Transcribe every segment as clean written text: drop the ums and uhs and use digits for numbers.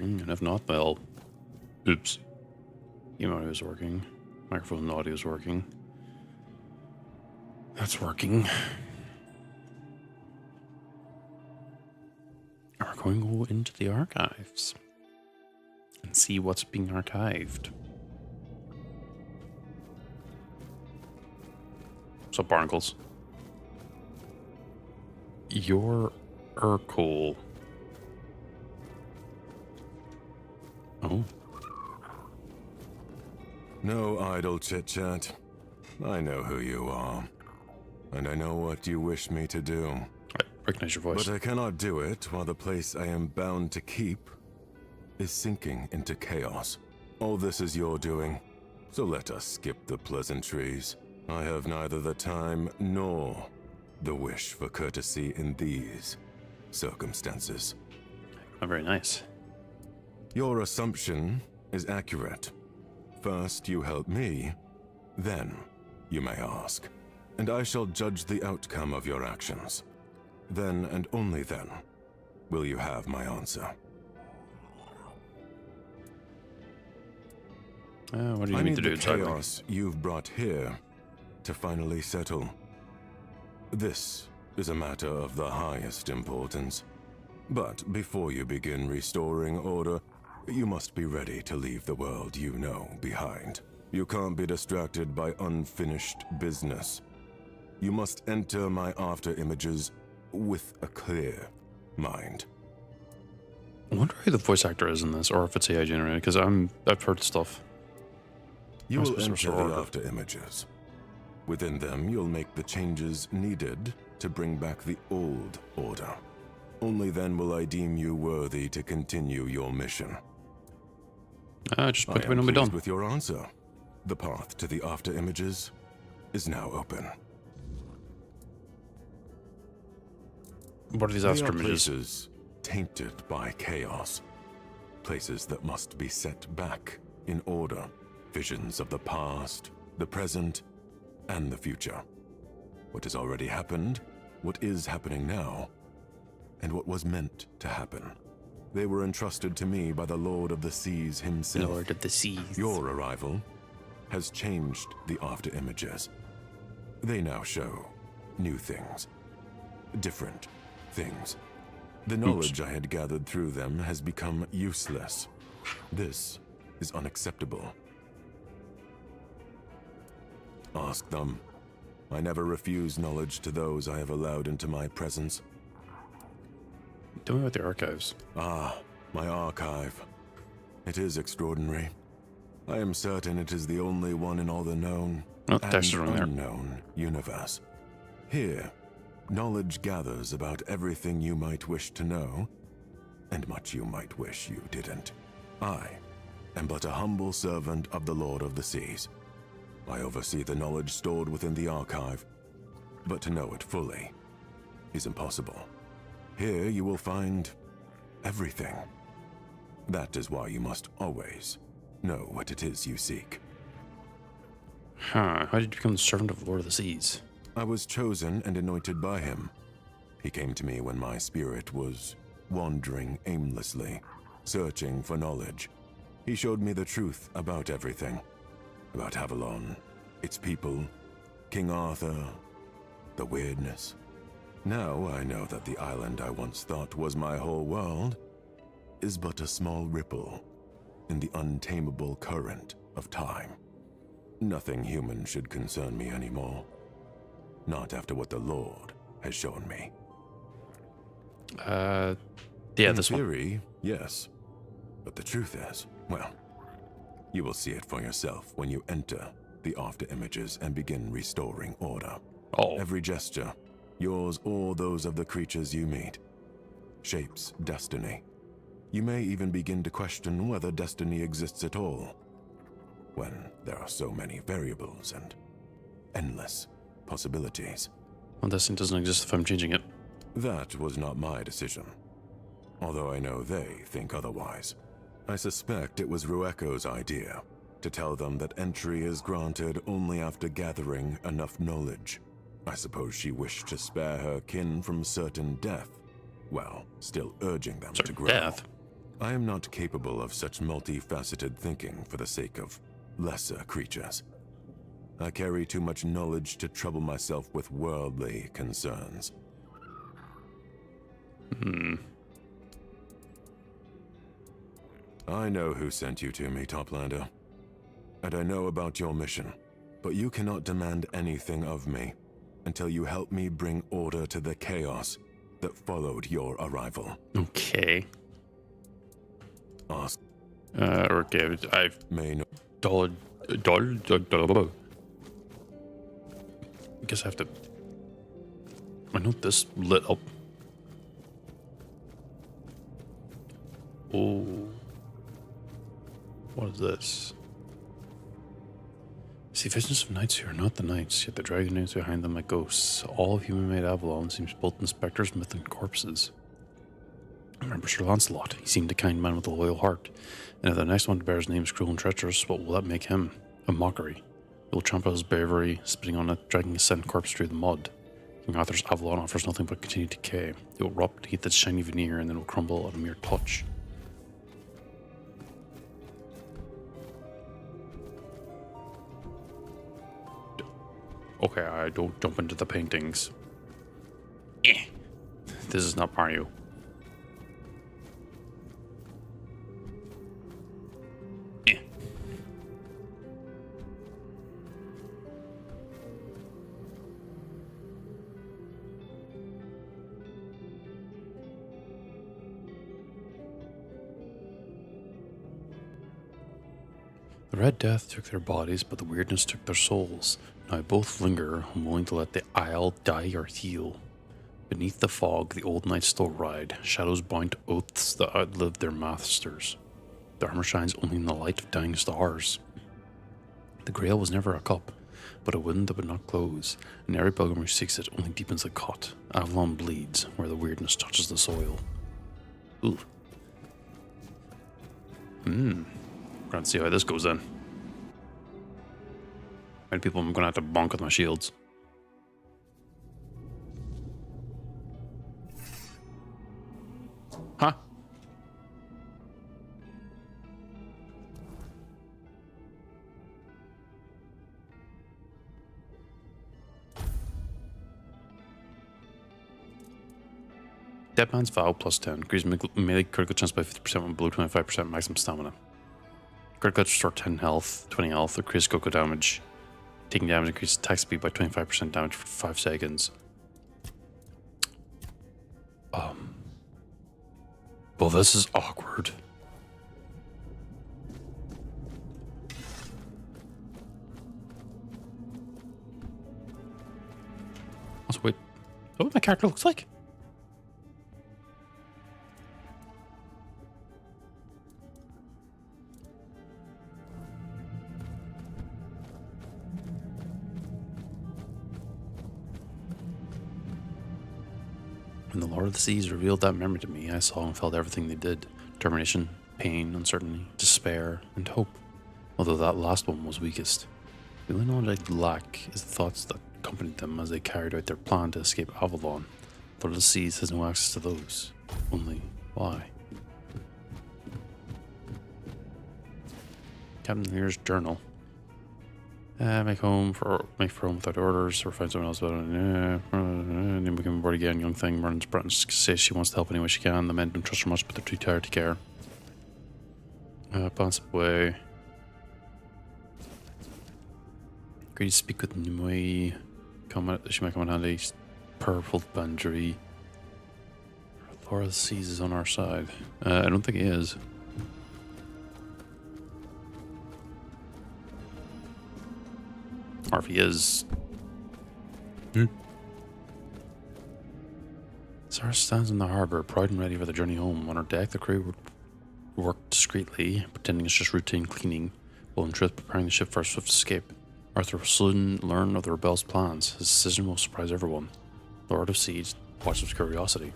working, and if not, well, oops. Game audio is working. Microphone and audio is working. That's working. We're going to go into the archives and see what's being archived. So, Barnacles. You're Ercol. Oh. No idle chit-chat. I know who you are. And I know what you wish me to do. I recognize your voice. But I cannot do it while the place I am bound to keep is sinking into chaos. All this is your doing, so let us skip the pleasantries. I have neither the time nor the wish for courtesy in these circumstances. Not very nice. Your assumption is accurate. First you help me, then you may ask, and I shall judge the outcome of your actions. Then and only then will you have my answer. What do you need to do exactly? I need the chaos you've brought here to finally settle. This is a matter of the highest importance. But before you begin restoring order, you must be ready to leave the world you know behind. You can't be distracted by unfinished business. You must enter my after images with a clear mind. I wonder who the voice actor is in this, or if it's AI generated, because I've heard stuff. You will enter the after images. Within them, you'll make the changes needed to bring back the old order. Only then will I deem you worthy to continue your mission. Just put the window done. With your answer, the path to the after images is now open. What are these after images? Places tainted by chaos. Places that must be set back in order. Visions of the past, the present, and the future. What has already happened, what is happening now, and what was meant to happen. They were entrusted to me by the Lord of the Seas himself. Lord of the Seas. Your arrival has changed the after images. They now show new things. Different things. The knowledge I had gathered through them has become useless. This is unacceptable. Ask them. I never refuse knowledge to those I have allowed into my presence. Tell me about the archives. Ah, my archive. It is extraordinary. I am certain it is the only one in all the known and unknown universe. Here, knowledge gathers about everything you might wish to know, and much you might wish you didn't. I am but a humble servant of the Lord of the Seas. I oversee the knowledge stored within the archive, but to know it fully is impossible. Here you will find everything. That is why you must always know what it is you seek. How did you become the servant of the Lord of the Seas? I was chosen and anointed by him. He came to me when my spirit was wandering aimlessly, searching for knowledge. He showed me the truth about everything. About Avalon, its people, King Arthur, the weirdness. Now I know that the island I once thought was my whole world is but a small ripple in the untamable current of time. Nothing human should concern me anymore. Not after what the Lord has shown me. Yeah, this one. In theory, yes. But the truth is, well, you will see it for yourself when you enter the after images and begin restoring order. Oh. Every gesture, yours or those of the creatures you meet, shapes destiny. You may even begin to question whether destiny exists at all, when there are so many variables and endless possibilities. Well, destiny doesn't exist if I'm changing it. That was not my decision, although I know they think otherwise. I suspect it was Rueko's idea, to tell them that entry is granted only after gathering enough knowledge. I suppose she wished to spare her kin from certain death, while still urging them to grow. Death? I am not capable of such multifaceted thinking for the sake of lesser creatures. I carry too much knowledge to trouble myself with worldly concerns. I know who sent you to me, Toplander. And I know about your mission. But you cannot demand anything of me until you help me bring order to the chaos that followed your arrival. Okay. Ask. Okay, I've... May no... I guess I have to... I know this lit up. Oh. What is this? See visions of knights who are not the knights, yet the dragon names behind them like ghosts. All of human-made Avalon seems built in spectres, myth, and corpses. I remember Sir Lancelot. He seemed a kind man with a loyal heart. And if the next one to bear his name is cruel and treacherous, what will that make him? A mockery. He will trample his bravery, spitting on it, dragging his sent corpse through the mud. King Arthur's Avalon offers nothing but continued decay. It will rot beneath its shiny veneer, and then will crumble at a mere touch. Okay, I don't jump into the paintings. This is not Mario. The Red Death took their bodies, but the weirdness took their souls. Now both linger, unwilling to let the Isle die or heal. Beneath the fog, the old knights still ride, shadows bound to oaths that outlived their masters. The armor shines only in the light of dying stars. The grail was never a cup, but a wound that would not close, and every pilgrim who seeks it only deepens the cut. Avalon bleeds, where the weirdness touches the soil. Ooh. Gonna see how this goes then. How many people I'm gonna have to bonk with my shields? Huh? Dead Man's Vow plus 10. Increases melee critical chance by 50% when below 25% maximum stamina. Critical restore 10 health, 20 health, increase critical damage. Taking damage increases attack speed by 25% damage for 5 seconds. Well, this is awkward. Also, wait. Is that what my character looks like? When the Lord of the Seas revealed that memory to me, I saw and felt everything they did. Determination, pain, uncertainty, despair, and hope. Although that last one was weakest. The only knowledge I lack is the thoughts that accompanied them as they carried out their plan to escape Avalon. Lord of the Seas has no access to those. Only, why? Captain Lear's journal. Make for home without orders, or find someone else about it. And then we can board again. Young thing, Merlin's Breton says she wants to help any way she can. The men don't trust her much, but they're too tired to care. Plans away. Agreed to speak with Nimue. She might come in handy. Purple Bandry. Lord of the Seas is on our side. I don't think he is. Or if he is... Sarah stands in the harbour, proud and ready for the journey home. On her deck, the crew worked discreetly, pretending it's just routine cleaning, while in truth preparing the ship for a swift escape. Arthur will soon learn of the rebels' plans. His decision will surprise everyone. Lord of Seas watched with curiosity.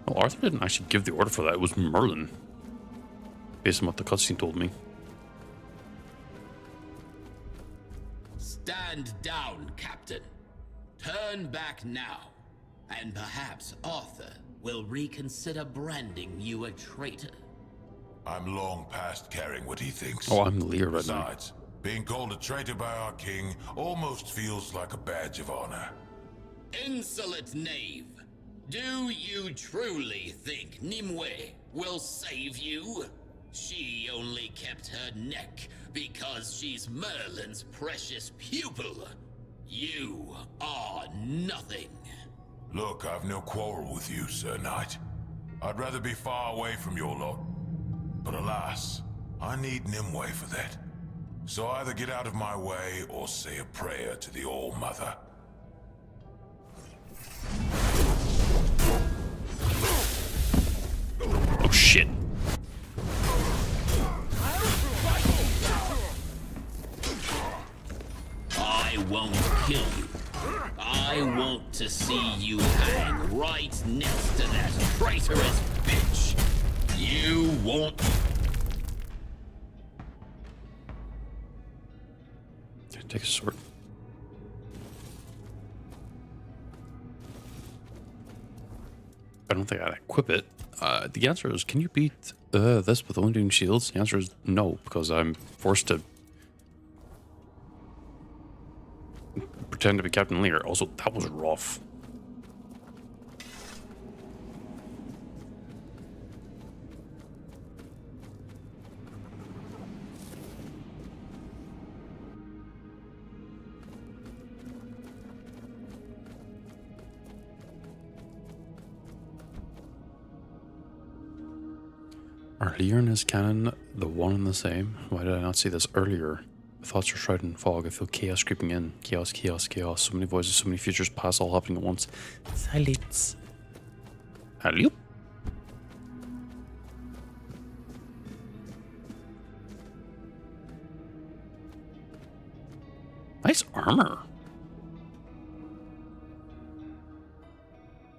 Well, Arthur didn't actually give the order for that. It was Merlin, based on what the cutscene told me. Stand down, Captain. Turn back now, and perhaps Arthur will reconsider branding you a traitor. I'm long past caring what he thinks. Oh, I'm the leader right now. Besides, being called a traitor by our king almost feels like a badge of honor. Insolent knave! Do you truly think Nimue will save you? She only kept her neck because she's Merlin's precious pupil. You are nothing. Look, I've no quarrel with you, Sir Knight. I'd rather be far away from your lot. But alas, I need Nimue for that. So either get out of my way or say a prayer to the All-Mother. Oh shit. I won't kill you. I want to see you hang right next to that traitorous bitch. You won't. Take a sword. I don't think I'd equip it. The answer is, can you beat this with only doing shields? The answer is no, because I'm forced to pretend to be Captain Lear. Also, that was rough. Are Lear and his cannon the one and the same? Why did I not see this earlier? My thoughts are shrouded in fog. I feel chaos creeping in. Chaos, chaos, chaos. So many voices, so many futures past, all happening at once. Silence. Hello? Nice armor.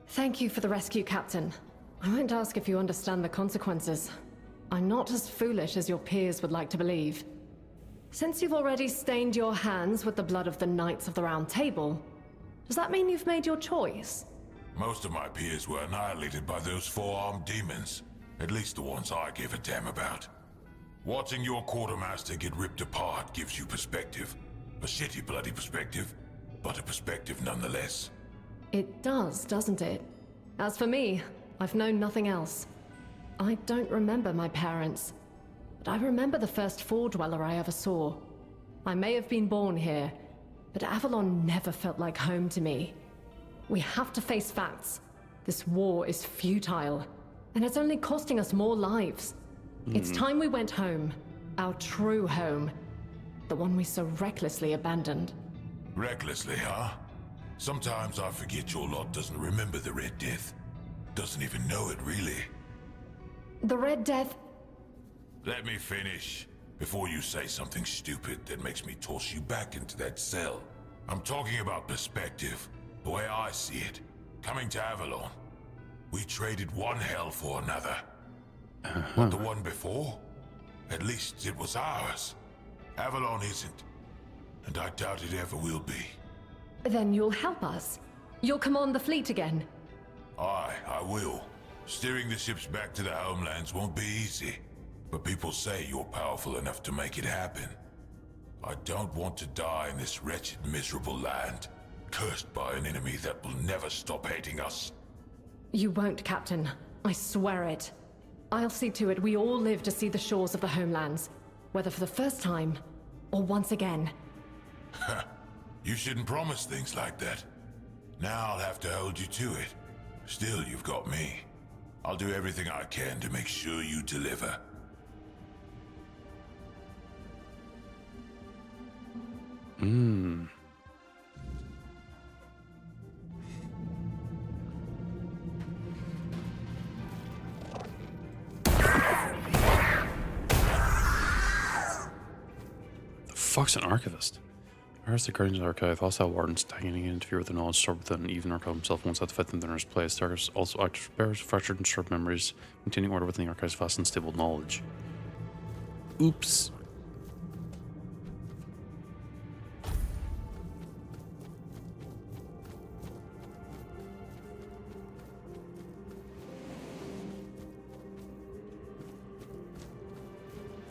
Thank you for the rescue, Captain. I won't ask if you understand the consequences. I'm not as foolish as your peers would like to believe. Since you've already stained your hands with the blood of the Knights of the Round Table, does that mean you've made your choice? Most of my peers were annihilated by those four-armed demons. At least the ones I give a damn about. Watching your quartermaster get ripped apart gives you perspective. A shitty bloody perspective, but a perspective nonetheless. It does, doesn't it? As for me, I've known nothing else. I don't remember my parents, but I remember the first FoA dweller I ever saw. I may have been born here, but Avalon never felt like home to me. We have to face facts. This war is futile, and it's only costing us more lives. It's time we went home. Our true home. The one we so recklessly abandoned. Recklessly, huh? Sometimes I forget your lot doesn't remember the Red Death. Doesn't even know it, really. The Red Death... Let me finish, before you say something stupid that makes me toss you back into that cell. I'm talking about perspective, the way I see it. Coming to Avalon, we traded one hell for another. But the one before? At least it was ours. Avalon isn't, and I doubt it ever will be. Then you'll help us. You'll command the fleet again. Aye, I will. Steering the ships back to their homelands won't be easy, but people say you're powerful enough to make it happen. I don't want to die in this wretched, miserable land, cursed by an enemy that will never stop hating us. You won't, Captain. I swear it. I'll see to it we all live to see the shores of the homelands, whether for the first time or once again. You shouldn't promise things like that. Now I'll have to hold you to it. Still, you've got me. I'll do everything I can to make sure you deliver. The fuck's an archivist? Where's the Guardian's Archive? Hostile wardens tagging and interfere with the knowledge stored within. Even Ercol himself wants to fit them in his place. The archives also act as bearers, fractured and stored memories, maintaining order within the archive's vast and stable knowledge. Oops.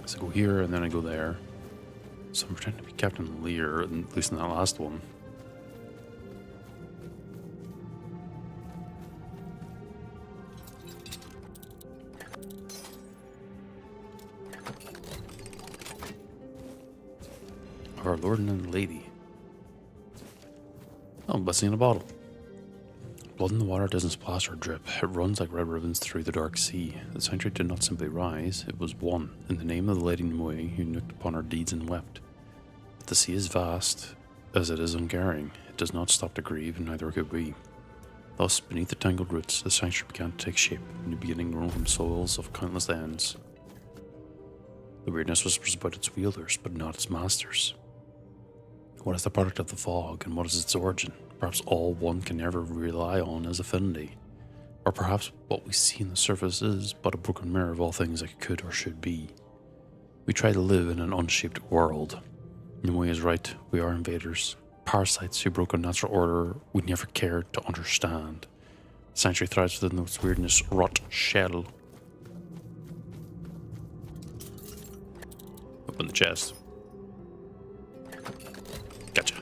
So I go here and then I go there. So I'm pretending to be Captain Lear, at least in that last one. Our Lord and Lady. Oh, blessing in a bottle. Blood in the water doesn't splash or drip. It runs like red ribbons through the dark sea. The sanctuary did not simply rise, it was won, in the name of the Lady Nimue, who looked upon her deeds and wept. But the sea is vast, as it is uncaring. It does not stop to grieve, and neither could we. Thus, beneath the tangled roots, the sanctuary began to take shape, a new beginning grown from soils of countless ends. The weirdness whispers about its wielders, but not its masters. What is the product of the fog, and what is its origin? Perhaps all one can ever rely on is affinity. Or perhaps what we see in the surface is but a broken mirror of all things that could or should be. We try to live in an unshaped world. Nimue is right, we are invaders. Parasites who broke a natural order we never cared to understand. The sanctuary thrives within its weirdness rot shell. Open the chest. Gotcha.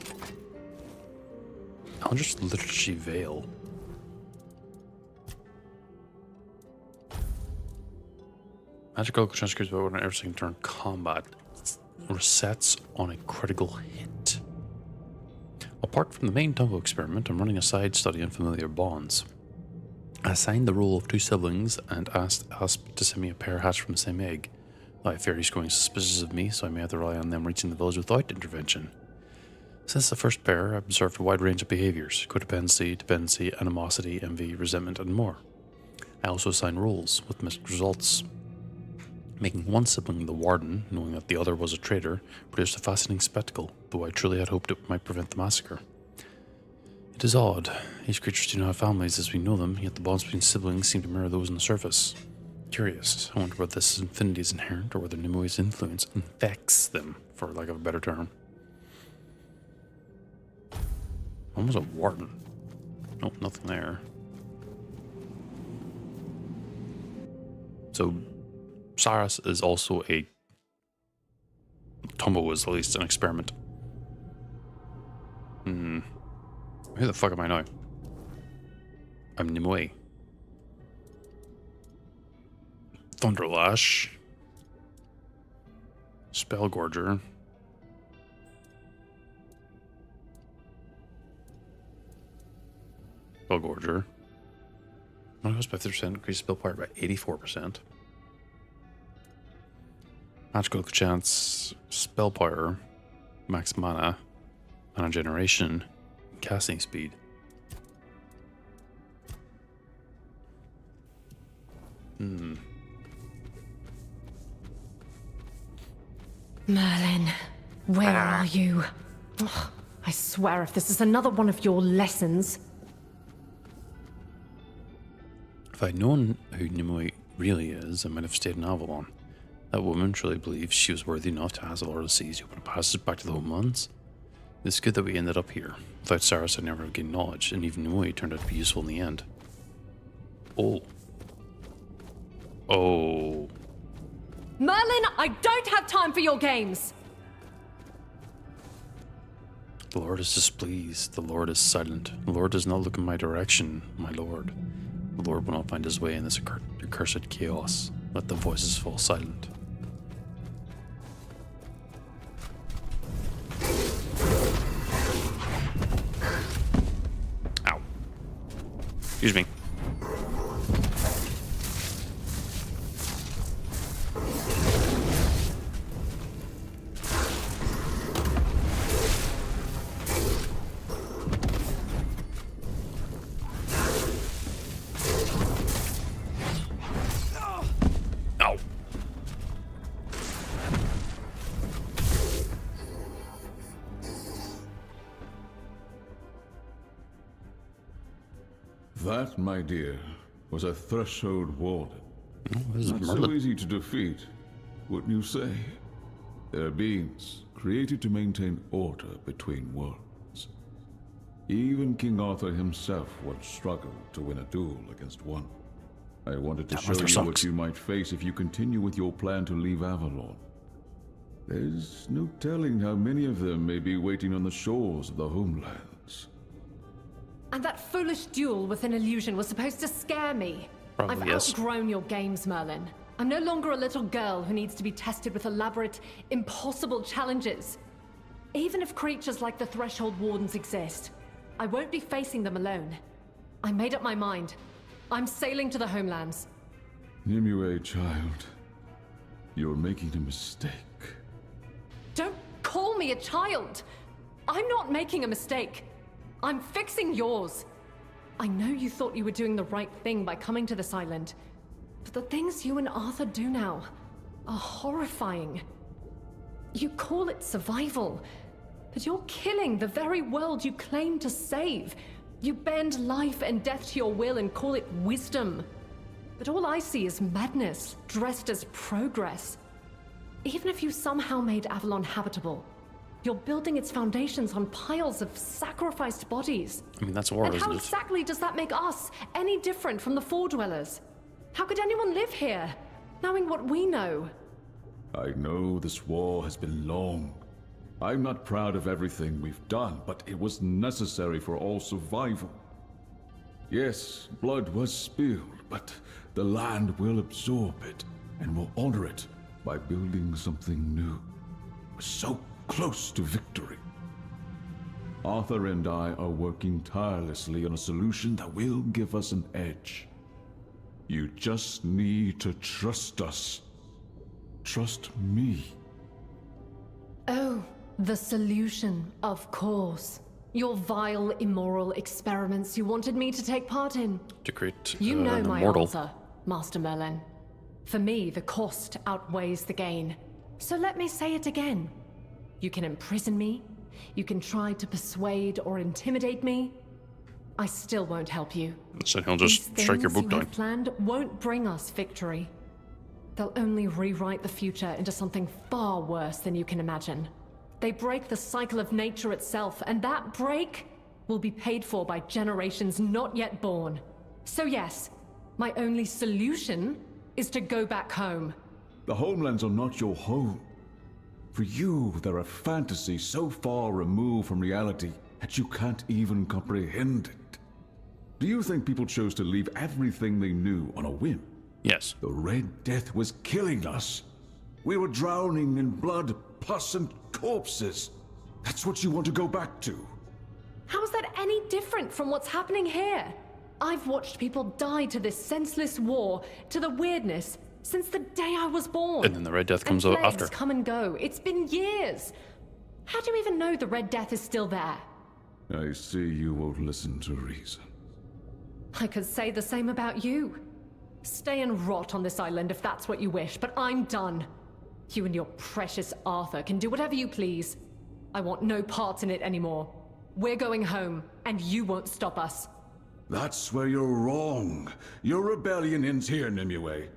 I'll just Liturgy Veil. Magical transcripts about when every second turn combat resets on a critical hit. Apart from the main Tumbo experiment, I'm running a side study on familiar bonds. I assigned the role of two siblings and asked Asp to send me a pair hatched from the same egg. I have fairies growing suspicious of me, so I may have to rely on them reaching the village without intervention. Since the first pair, I've observed a wide range of behaviors: codependency, dependency, animosity, envy, resentment, and more. I also assign roles, with mixed results. Making one sibling the warden, knowing that the other was a traitor, produced a fascinating spectacle, though I truly had hoped it might prevent the massacre. It is odd. These creatures do not have families as we know them, yet the bonds between siblings seem to mirror those on the surface. Curious. I wonder whether this infinity is inherent or whether Nimue's influence infects them, for lack of a better term. One was a warden. Nope, nothing there. So, Saras is also a... Tumbo is at least an experiment. Who the fuck am I now? I'm Nimue. Thunderlash. Spellgorger. Spellgorger. Mana goes by 50%, increases spell power by 84%. Magical chance, spell power, max mana generation, casting speed. Merlin, where are you? Ugh, I swear if this is another one of your lessons... If I'd known who Nimue really is, I might have stayed in Avalon. That woman truly believes she was worthy enough to ask the Lord of the Seas to open a passage back to the homelands. It's good that we ended up here. Without Saras, I'd never have gained knowledge, and even Nimue turned out to be useful in the end. Oh. Oh. Merlin, I don't have time for your games! The Lord is displeased. The Lord is silent. The Lord does not look in my direction, my Lord. The Lord will not find his way in this accursed chaos. Let the voices fall silent. Ow. Excuse me. Ow. That, my dear, was a threshold warden. Not so Merlin. easy to defeat, wouldn't you say? They're beings created to maintain order between worlds. Even King Arthur himself once struggled to win a duel against one. I wanted to That show Arthur you sucks. what you might face if you continue with your plan to leave Avalon. There's no telling how many of them may be waiting on the shores of the homelands. And that foolish duel with an illusion was supposed to scare me. Probably, I've yes. outgrown your games, Merlin. I'm no longer a little girl who needs to be tested with elaborate, impossible challenges. Even if creatures like the Threshold Wardens exist, I won't be facing them alone. I made up my mind. I'm sailing to the homelands. Nimue, child, you're making a mistake. Don't call me a child! I'm not making a mistake. I'm fixing yours. I know you thought you were doing the right thing by coming to this island, but the things you and Arthur do now are horrifying. You call it survival, but you're killing the very world you claim to save. You bend life and death to your will and call it wisdom. But all I see is madness, dressed as progress. Even if you somehow made Avalon habitable, you're building its foundations on piles of sacrificed bodies. I mean, that's war, And isn't how it? exactly does that make us any different from the Four Dwellers? How could anyone live here, knowing what we know? I know this war has been long. I'm not proud of everything we've done, but it was necessary for all survival. Yes, blood was spilled, but the land will absorb it and will honor it by building something new. We're so close to victory. Arthur and I are working tirelessly on a solution that will give us an edge. You just need to trust us. Trust me. Oh, the solution, of course. Your vile, immoral experiments you wanted me to take part in. To create You know an my immortal. answer, Master Merlin. For me, the cost outweighs the gain. So let me say it again. You can imprison me. You can try to persuade or intimidate me. I still won't help you. So he'll just strike your book you down. have planned won't bring us victory. They'll only rewrite the future into something far worse than you can imagine. They break the cycle of nature itself, and that break will be paid for by generations not yet born. So yes, my only solution is to go back home. The homelands are not your home. For you, they're a fantasy so far removed from reality that you can't even comprehend it. Do you think people chose to leave everything they knew on a whim? Yes. The Red Death was killing us. We were drowning in blood, pus, and corpses. That's what you want to go back to. How is that any different from what's happening here? I've watched people die to this senseless war, to the weirdness, since the day I was born. And then the Red Death comes and out after. plagues come and go. It's been years. How do you even know the Red Death is still there? I see you won't listen to reason. I could say the same about you. Stay and rot on this island if that's what you wish, but I'm done. You and your precious Arthur can do whatever you please. I want no parts in it anymore. We're going home, and you won't stop us. That's where you're wrong. Your rebellion ends here, Nimue.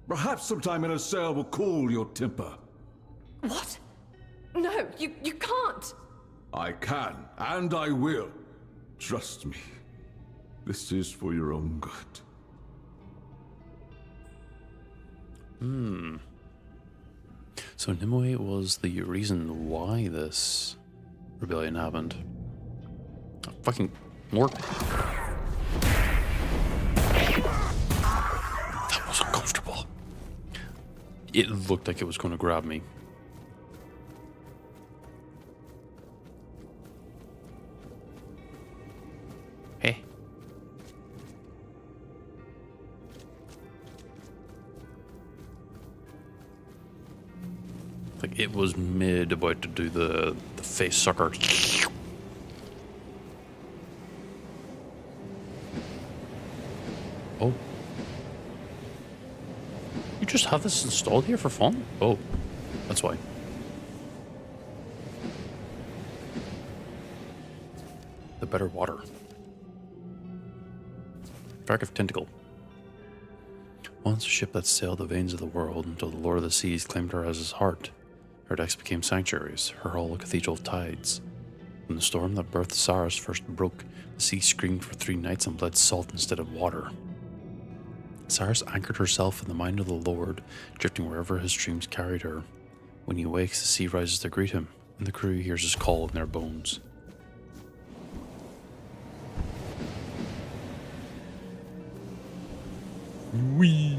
Perhaps sometime in a cell will cool your temper. What? No, you can't! I can, and I will. Trust me. This is for your own good. So Nimue was the reason why this rebellion happened. Oh, fucking work. That was uncomfortable. It looked like it was going to grab me. Hey. Like it was mid about to do the face sucker. Oh. You just have this installed here for fun? Oh, that's why. The better water. Dark of Tentacle. Once a ship that sailed the veins of the world until the Lord of the Seas claimed her as his heart. Her decks became sanctuaries, her hull a cathedral of tides. When the storm that birthed Cyrus first broke, the sea screamed for 3 nights and bled salt instead of water. Cyrus anchored herself in the mind of the Lord, drifting wherever his streams carried her. When he wakes, the sea rises to greet him, and the crew hears his call in their bones. Whee!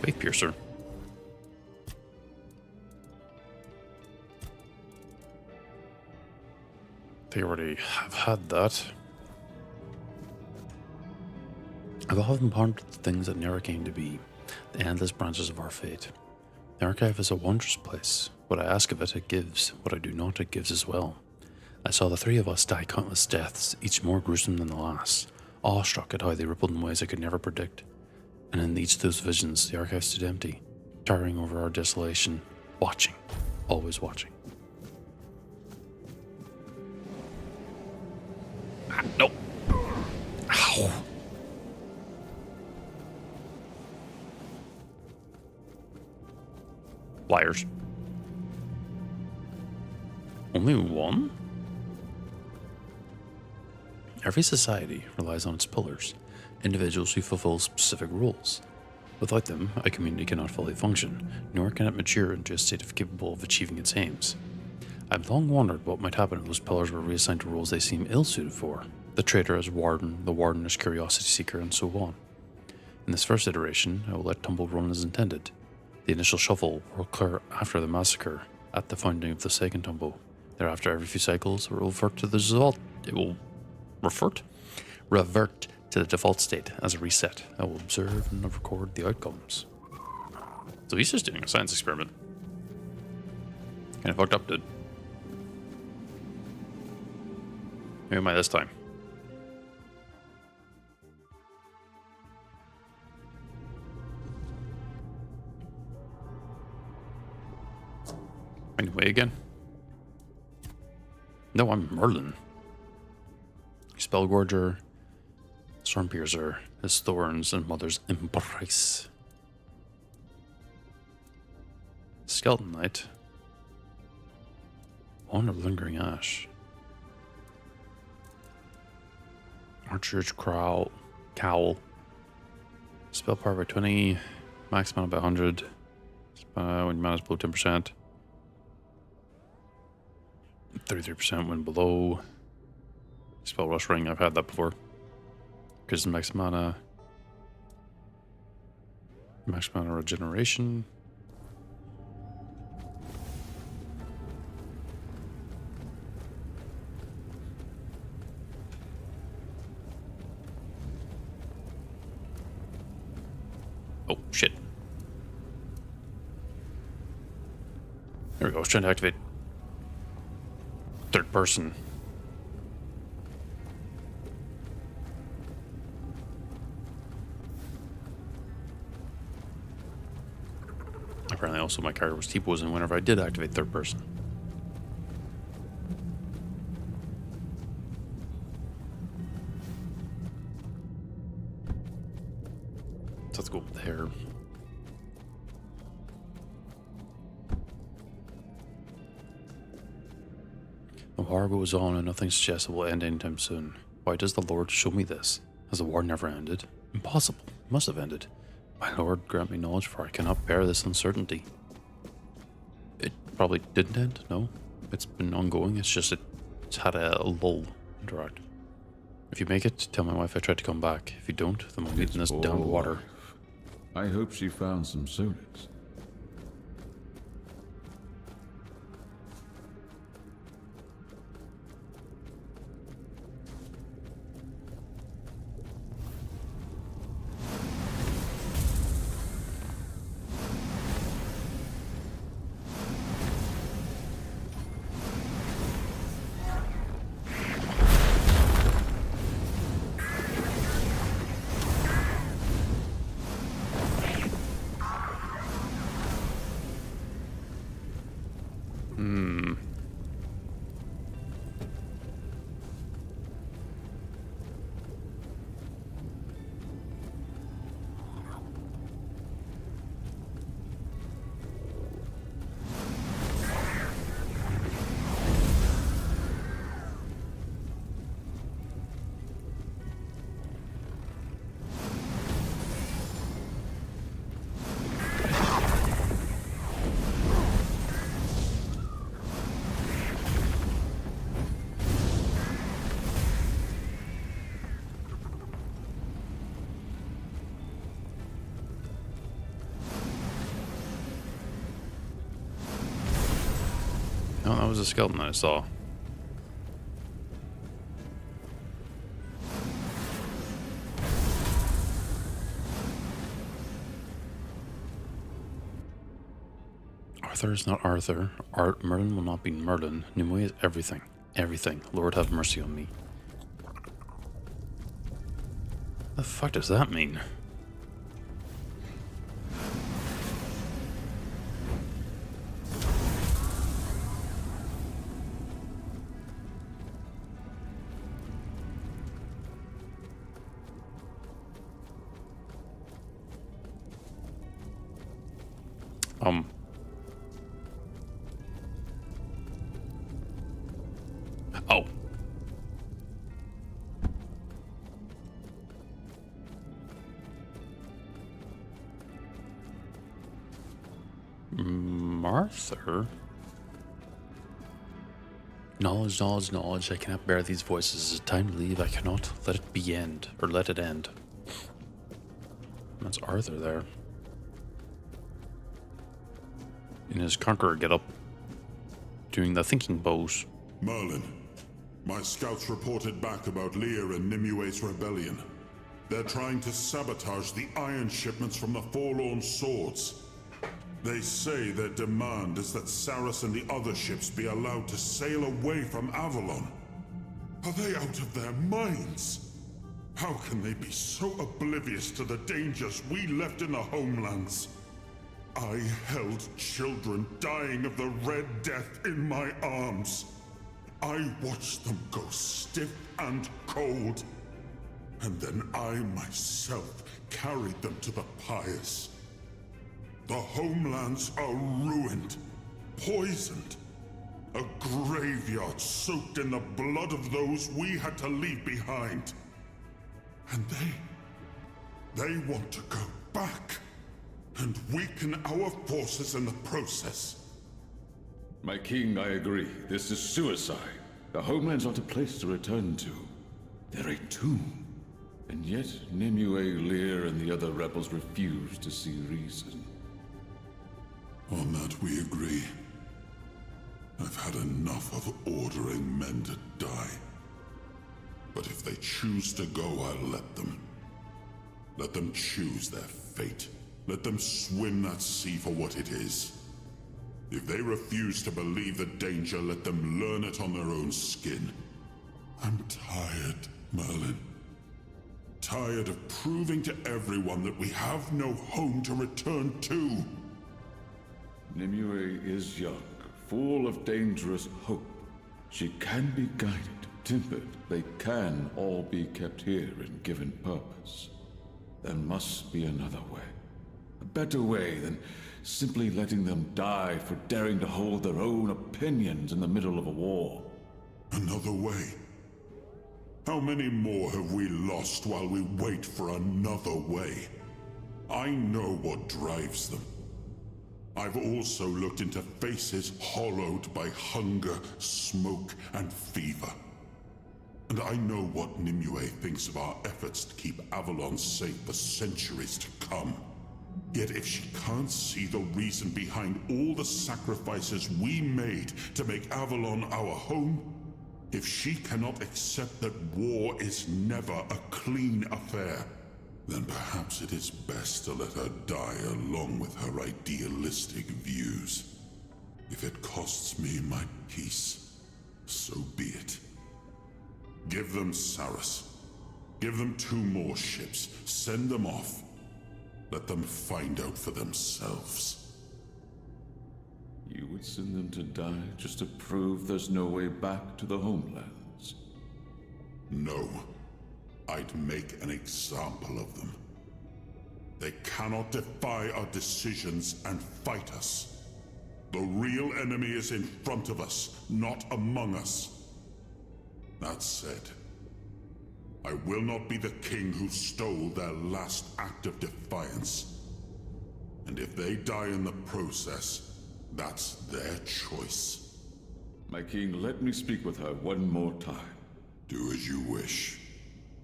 Faith Piercer. They already have had that. I've often pondered the things that never came to be, the endless branches of our fate. The archive is a wondrous place. What I ask of it, it gives. What I do not, it gives as well. I saw the three of us die countless deaths, each more gruesome than the last, awestruck at how they rippled in ways I could never predict. And in each of those visions, the archive stood empty, towering over our desolation, watching, always watching. Ah, no! Ow! Liars. Only one? Every society relies on its pillars, individuals who fulfill specific roles. Without them, a community cannot fully function, nor can it mature into a state capable of achieving its aims. I've long wondered what might happen if those pillars were reassigned to roles they seem ill-suited for. The traitor as warden, the warden as curiosity seeker, and so on. In this first iteration, I will let Tumble run as intended. The initial shuffle will occur after the massacre at the founding of the second Tumble. Thereafter, every few cycles, it will revert to the default. It will revert to the default state as a reset. I will observe and record the outcomes. So he's just doing a science experiment. Kind of fucked up, dude. Who am I this time? Anyway, again. No, I'm Merlin. Spellgorger, Stormpiercer, his thorns and mother's embrace. Skeleton Knight. Wand of Lingering Ash. Archer's Cowl. Spell power by 20. Max mana by 100. When mana's below 10%. 33% when below. Spell Rush Ring, I've had that before. Gives max mana. Max mana regeneration. Oh, shit. There we go. I was trying to activate third person. Apparently also my character was T-posing whenever I did activate third person. So let's go up there. The war goes on and nothing suggests it will end anytime soon. Why does the Lord show me this? Has the war never ended? Impossible. It must have ended. My Lord, grant me knowledge, for I cannot bear this uncertainty. It probably didn't end, no. It's been ongoing, it's just it's had a lull interact. If you make it, tell my wife I tried to come back. If you don't, then we'll meet in this downed water. I hope she found some solace. No, that was a skeleton I saw. Arthur is not Arthur. Merlin will not be Merlin. Nimue is everything. Everything. Lord have mercy on me. The fuck does that mean? Oh. Arthur? Knowledge, knowledge, knowledge. I cannot bear these voices. Is it time to leave? I cannot let it be end. Or let it end. That's Arthur there. In his conqueror getup. Doing the thinking pose. Merlin, my scouts reported back about Lear and Nimue's rebellion. They're trying to sabotage the iron shipments from the Forlorn Swords. They say their demand is that Saras and the other ships be allowed to sail away from Avalon. Are they out of their minds? How can they be so oblivious to the dangers we left in the homelands? I held children dying of the Red Death in my arms. I watched them go stiff and cold. And then I myself carried them to the pyres. The homelands are ruined, poisoned. A graveyard soaked in the blood of those we had to leave behind. And they want to go back and weaken our forces in the process. My king, I agree. This is suicide. The homeland's not a place to return to. They're a tomb. And yet, Nimue, Lear, and the other rebels refuse to see reason. On that we agree. I've had enough of ordering men to die. But if they choose to go, I'll let them. Let them choose their fate. Let them swim that sea for what it is. If they refuse to believe the danger, let them learn it on their own skin. I'm tired, Merlin. Tired of proving to everyone that we have no home to return to. Nimue is young, full of dangerous hope. She can be guided, tempered. They can all be kept here and given purpose. There must be another way. A better way than simply letting them die for daring to hold their own opinions in the middle of a war. Another way? How many more have we lost while we wait for another way? I know what drives them. I've also looked into faces hollowed by hunger, smoke, and fever. And I know what Nimue thinks of our efforts to keep Avalon safe for centuries to come. Yet if she can't see the reason behind all the sacrifices we made to make Avalon our home, if she cannot accept that war is never a clean affair, then perhaps it is best to let her die along with her idealistic views. If it costs me my peace, so be it. Give them Saras. Give them 2 more ships. Send them off. Let them find out for themselves. You would send them to die just to prove there's no way back to the homelands? No. I'd make an example of them. They cannot defy our decisions and fight us. The real enemy is in front of us, not among us. That said, I will not be the king who stole their last act of defiance. And if they die in the process, that's their choice. My king, let me speak with her one more time. Do as you wish.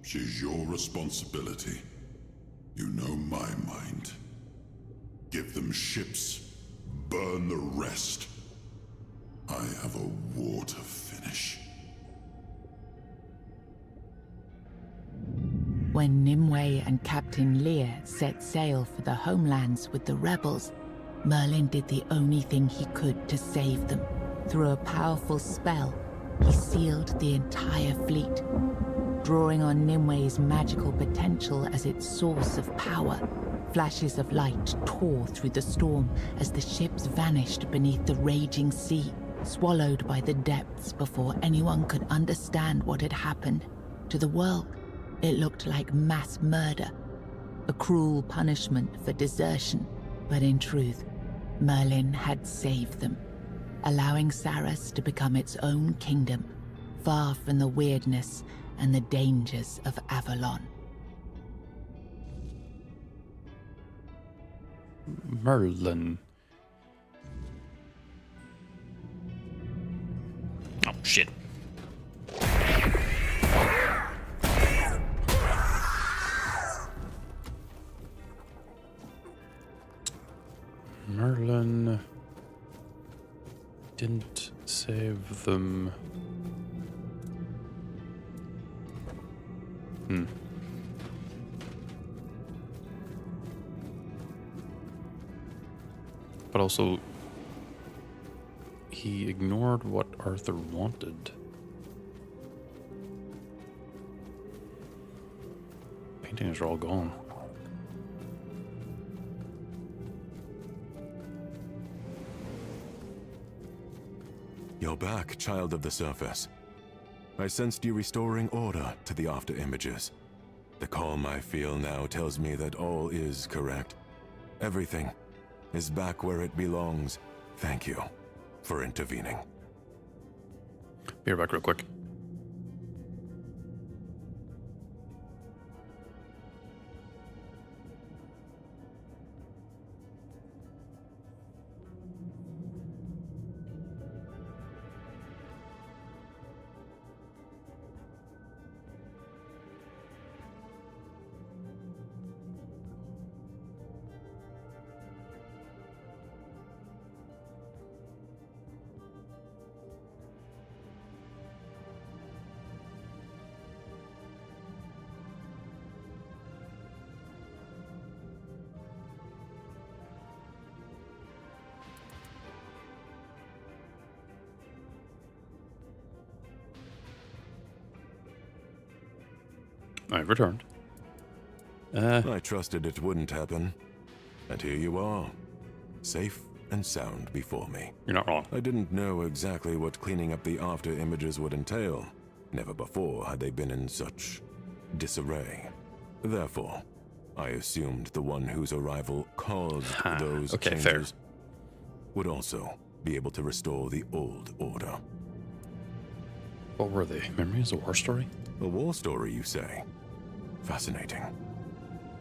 She's your responsibility. You know my mind. Give them ships. Burn the rest. I have a war to finish. When Nimue and Captain Lear set sail for the homelands with the rebels, Merlin did the only thing he could to save them. Through a powerful spell, he sealed the entire fleet. Drawing on Nimue's magical potential as its source of power, flashes of light tore through the storm as the ships vanished beneath the raging sea, swallowed by the depths before anyone could understand what had happened. To the world, it looked like mass murder, a cruel punishment for desertion, but in truth, Merlin had saved them, allowing Saras to become its own kingdom, far from the weirdness and the dangers of Avalon. Merlin. Oh, shit. Merlin didn't save them. But also, he ignored what Arthur wanted. Paintings are all gone. You're back, child of the surface. I sensed you restoring order to the after images. The calm I feel now tells me that all is correct. Everything is back where it belongs. Thank you for intervening. Be right back real quick. I've returned. I trusted it wouldn't happen. And here you are, safe and sound before me. You're not wrong. I didn't know exactly what cleaning up the after images would entail. Never before had they been in such disarray. Therefore, I assumed the one whose arrival caused those changes fair. would also be able to restore the old order. What were they? Memories? A war story? A war story, you say? Fascinating.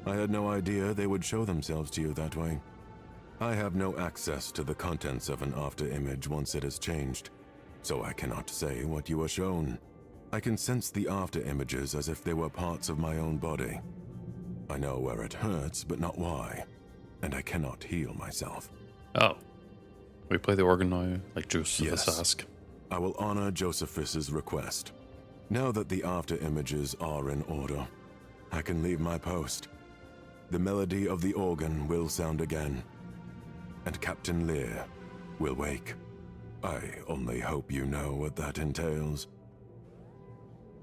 I had no idea they would show themselves to you that way. I have no access to the contents of an after image once it has changed, so I cannot say what you are shown. I can sense the after images as if they were parts of my own body. I know where it hurts, but not why, and I cannot heal myself. Oh. We play the organ now, like Josephus Yes. asked. I will honor Josephus's request. Now that the after images are in order, I can leave my post. The melody of the organ will sound again, and Captain Lear will wake. I only hope you know what that entails.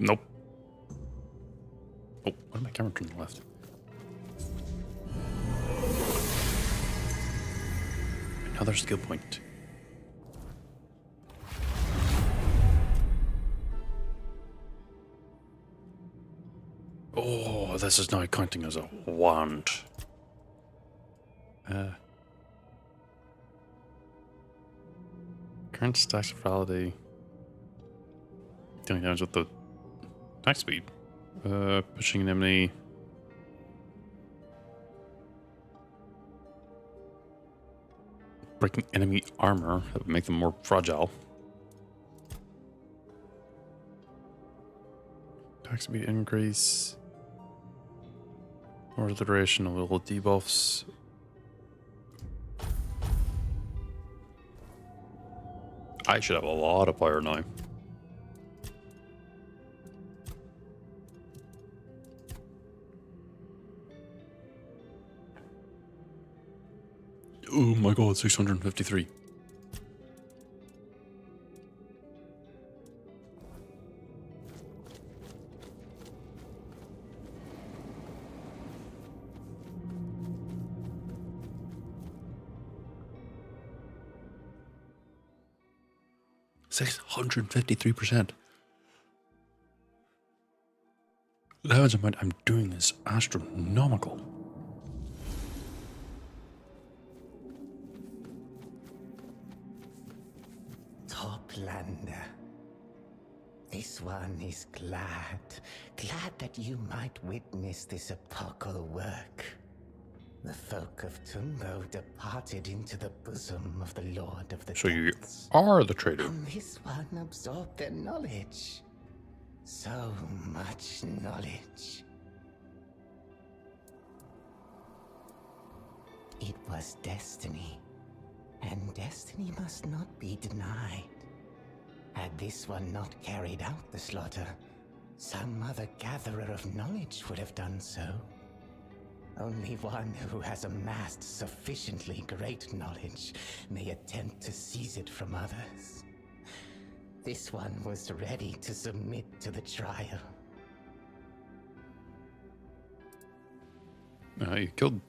Nope. Oh, why did my camera turn to the left? Another skill point. Oh, this is now counting as a wand. Current stacks of validity. Dealing damage with the attack speed. Pushing an enemy. Breaking enemy armor. That would make them more fragile. Attack speed increase. Or the duration of little debuffs. I should have a lot of fire now. Oh my god, 653. $653%. The amount I'm doing is astronomical. Toplander. This one is glad that you might witness this epochal work. The folk of Tumbo departed into the bosom of the Lord of the So you Depths. are the traitor. And this one absorbed their knowledge. So much knowledge. It was destiny, and destiny must not be denied. Had this one not carried out the slaughter, some other gatherer of knowledge would have done so. Only one who has amassed sufficiently great knowledge may attempt to seize it from others. This one was ready to submit to the trial. You killed...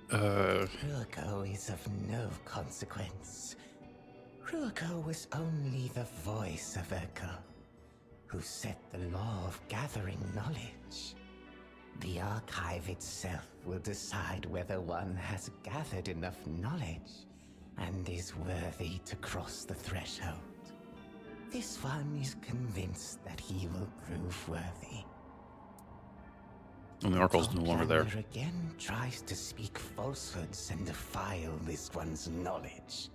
Ruako is of no consequence. Ruako was only the voice of Ercol, who set the law of gathering knowledge. The archive itself will decide whether one has gathered enough knowledge and is worthy to cross the threshold. This one is convinced that he will prove worthy. And the Ercol's no longer there. Toplander again tries to speak falsehoods and defile this one's knowledge.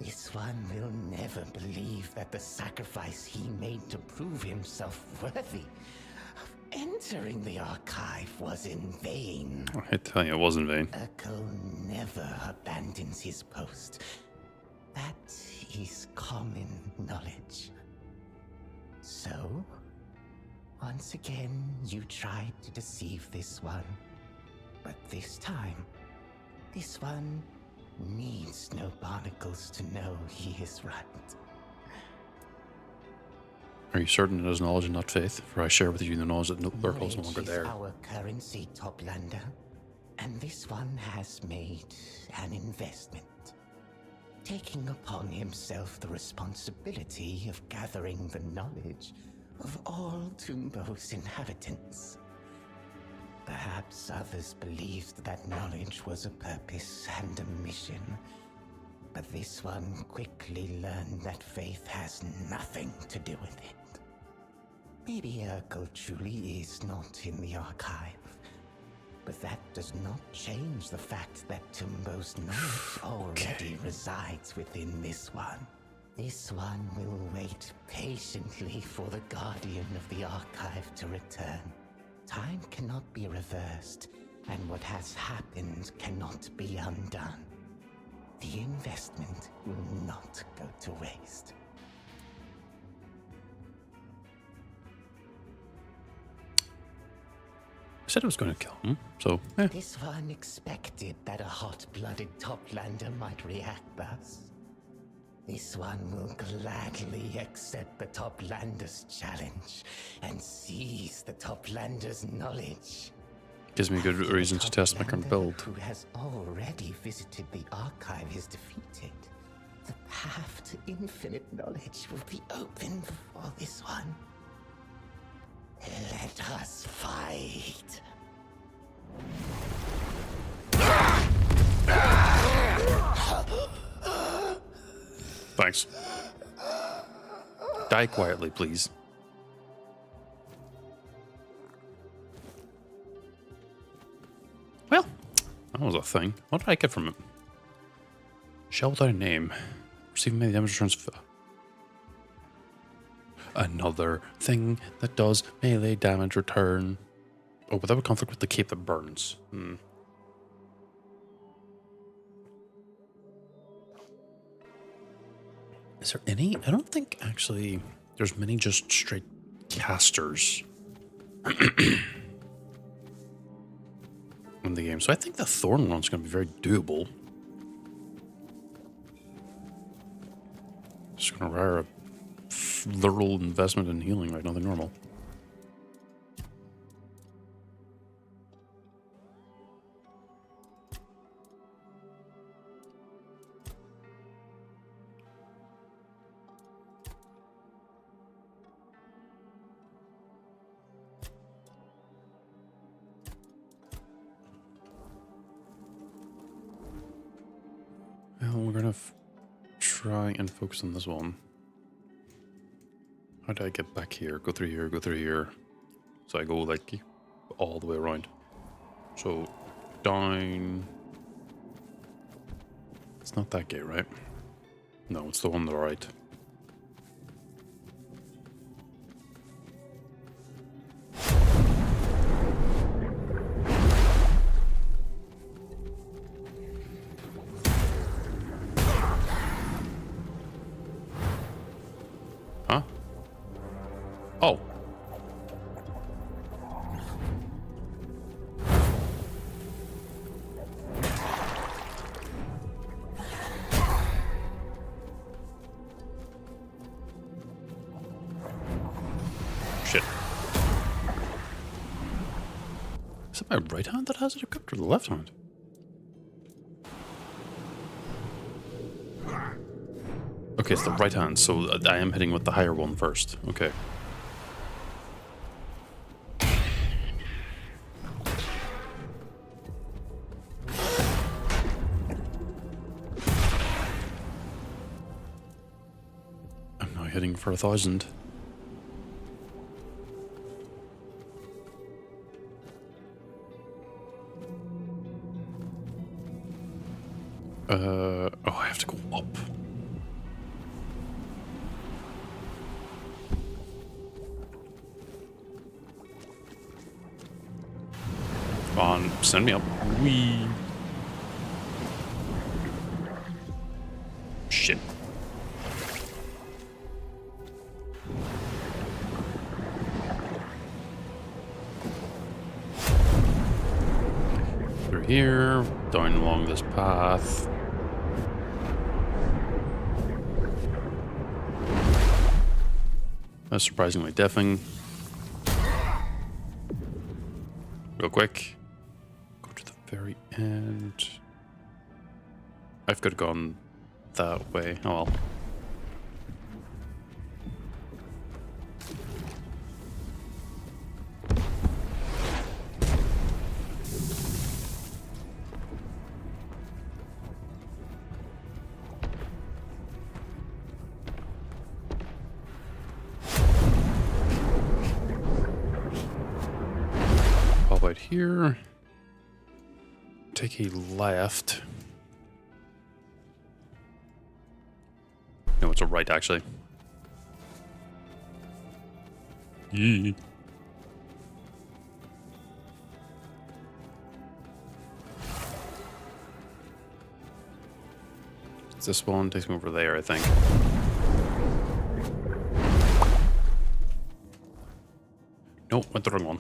This one will never believe that the sacrifice he made to prove himself worthy of entering the archive was in vain. I tell you, it was in vain. Ercol never abandons his post. That is common knowledge. So, once again, you tried to deceive this one. But this time, this one needs no barnacles to know he is right. Are you certain it is knowledge and not faith? For I share with you the knowledge that Ercol's no longer Knowledge there. is our currency, Toplander, and this one has made an investment, taking upon himself the responsibility of gathering the knowledge of all Tumbo's inhabitants. Perhaps others believed that knowledge was a purpose and a mission, but this one quickly learned that faith has nothing to do with it. Maybe Ercol truly is not in the archive, but that does not change the fact that Tumbo's knowledge already resides within this one. This one will wait patiently for the Guardian of the Archive to return. Time cannot be reversed, and what has happened cannot be undone. The investment will not go to waste. I said I was going to kill him, so, eh. This one expected that a hot-blooded Toplander might react thus. This one will gladly accept the Toplander's challenge and seize the Toplander's knowledge. Gives me a good reason to test my current build. Who has already visited the archive is defeated. The path to infinite knowledge will be open before this one. Let us fight. Thanks. Die quietly, please. Well, that was a thing. What did I get from it? Shell without a name. Receiving many damage returns. Another thing that does melee damage return. Oh, but that would conflict with the cape that burns. Is there any? I don't think actually there's many just straight casters in the game. So I think the Thorn one's going to be very doable. It's going to require a literal investment in healing like nothing normal. Well, we're going to try and focus on this one. How do I get back here? Go through here, go through here. So I go like all the way around. So down. It's not that gate, right? No, it's the one on the right. Huh? Oh. Shit. Is it my right hand that has it equipped or the left hand? Okay, it's the right hand, so I am hitting with the higher one first. Okay. I'm now hitting for 1,000. Oh, I have to go up. Come on, send me up. Wee. Shit. Through here, down along this path. That's surprisingly deafening. Real quick. Go to the very end. I could have gone that way. Oh well. Out here, take a left. No, it's a right actually. Yee. This one takes me over there, I think. Nope, went the wrong one.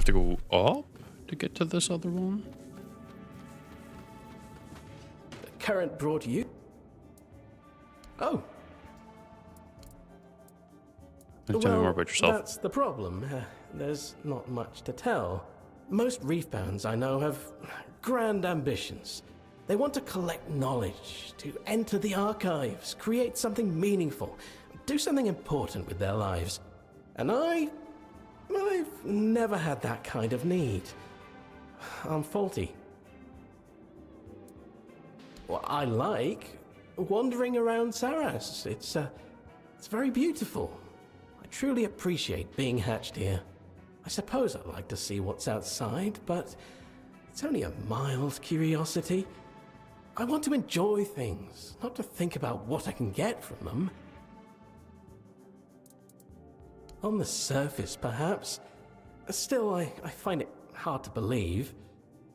To go up to get to this other one. The current brought you. Oh. Tell me more about yourself. That's the problem. There's not much to tell. Most reefbounds I know have grand ambitions. They want to collect knowledge, to enter the archives, create something meaningful, do something important with their lives. And I've never had that kind of need. I'm faulty. Well, I like wandering around Saras. It's very beautiful. I truly appreciate being hatched here. I suppose I'd like to see what's outside, but it's only a mild curiosity. I want to enjoy things, not to think about what I can get from them. On the surface, perhaps. Still, I find it hard to believe.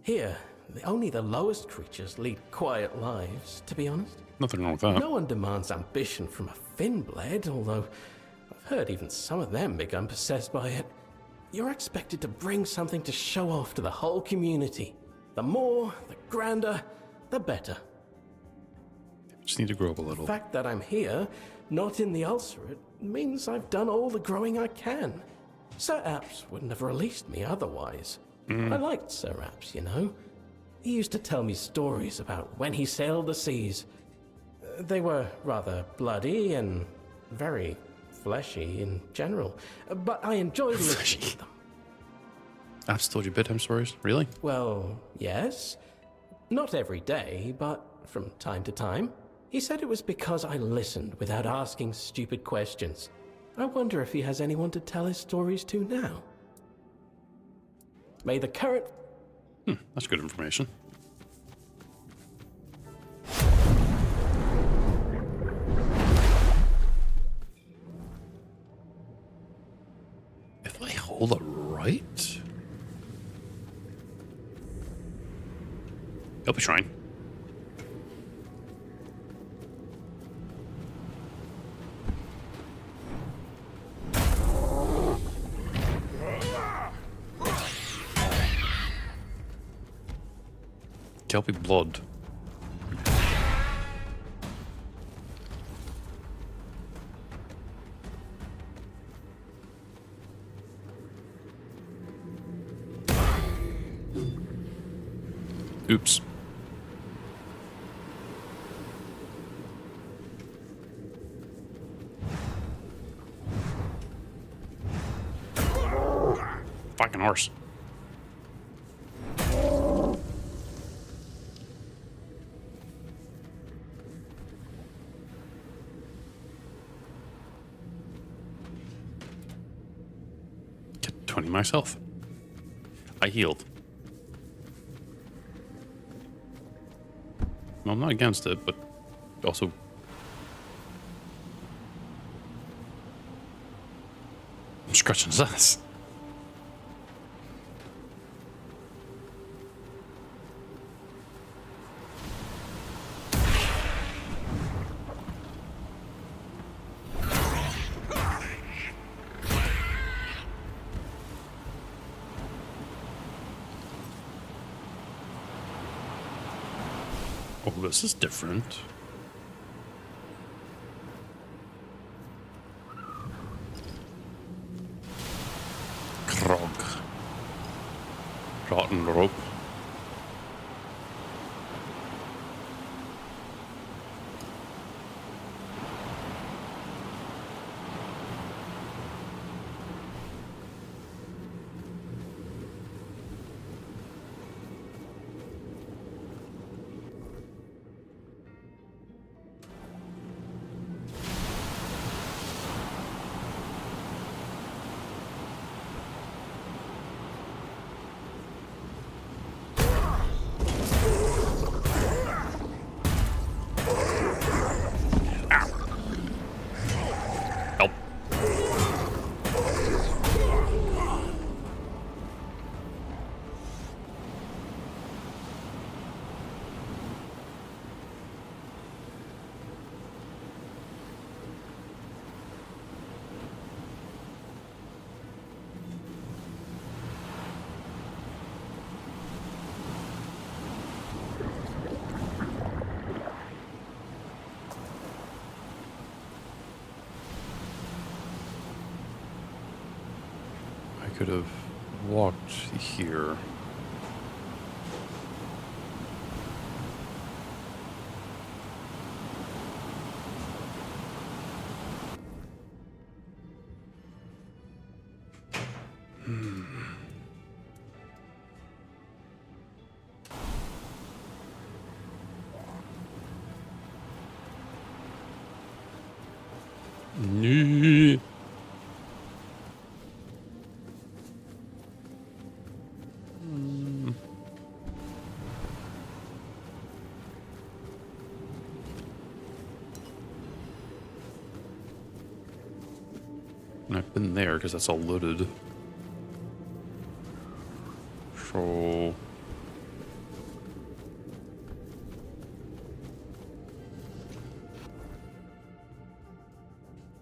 Here, only the lowest creatures lead quiet lives, to be honest. Nothing wrong with that. No one demands ambition from a Finblade, although I've heard even some of them become possessed by it. You're expected to bring something to show off to the whole community. The more, the grander, the better. Just need to grow up a little. The fact that I'm here, not in the Ulcerate, means I've done all the growing I can. Sir Apse wouldn't have released me otherwise. I liked Sir Apse, you know. He used to tell me stories about when he sailed the seas. They were rather bloody and very fleshy in general, but I enjoyed listening to them. Apse told you bedtime stories? Really? Well, yes. Not every day, but from time to time. He said it was because I listened without asking stupid questions. I wonder if he has anyone to tell his stories to now. May the current... That's good information. If I hold it right... Help a shrine. Kelpie blood. Oops. Fucking horse. Get 20 myself. I healed. Well, I'm not against it, but also... I'm scratching his ass. Oh, this is different. Krog. Rotten rope. Help. I could have walked here. Nee. I've been there because that's all loaded. So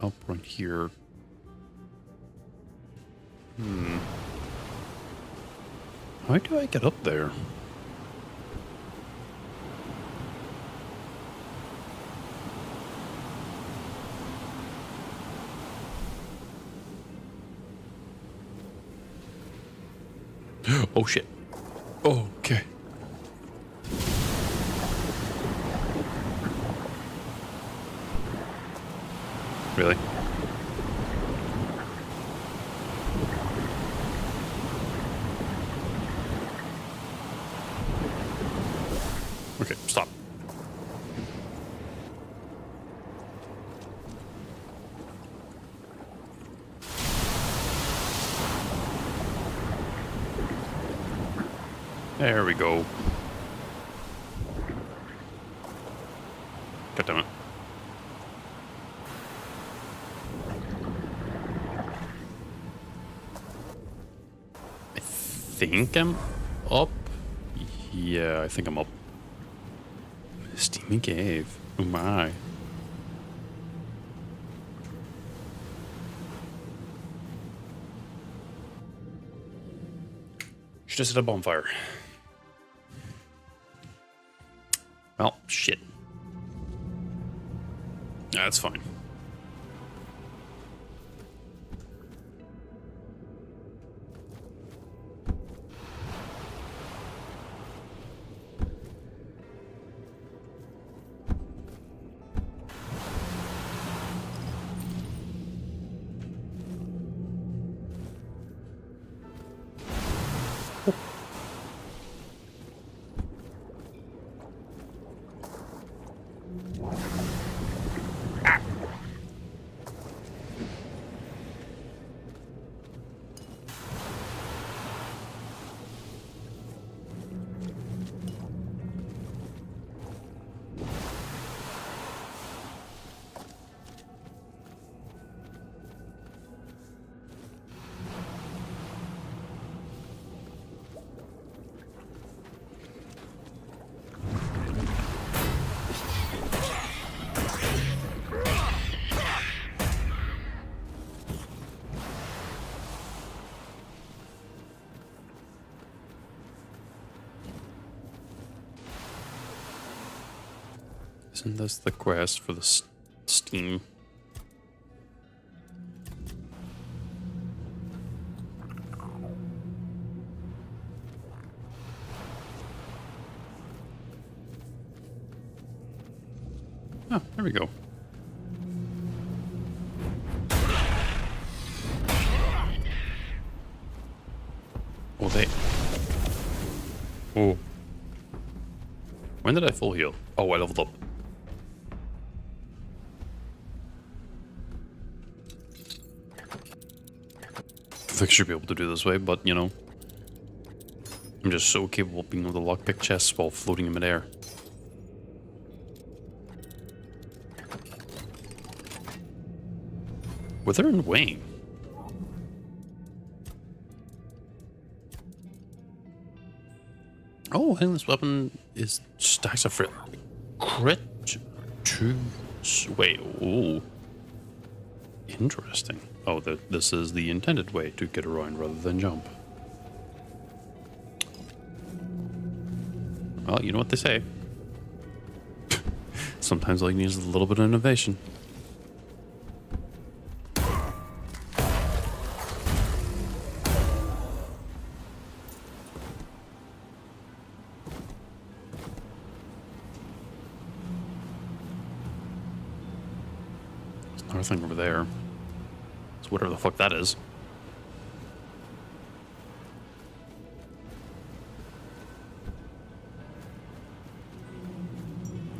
up right here. How do I get up there? Oh shit. Oh, okay. Really? Okay, stop. There we go. God damn it. I think I'm up. Yeah, I think I'm up. Steamy cave. Oh my. Should have set a bonfire. Well, shit. That's fine. Isn't this the quest for the steam? Oh, there we go. Oh, they... Oh. When did I full heal? Oh, I leveled up. I should be able to do this way, but you know, I'm just so capable of being able to lockpick chests while floating in midair. Wither and Wayne. Oh, and this weapon is stacks of crit to wait. Oh, interesting. Oh, this is the intended way to get around rather than jump. Well, you know what they say. Sometimes all you need is a little bit of innovation. There's another thing over there. So whatever the fuck that is.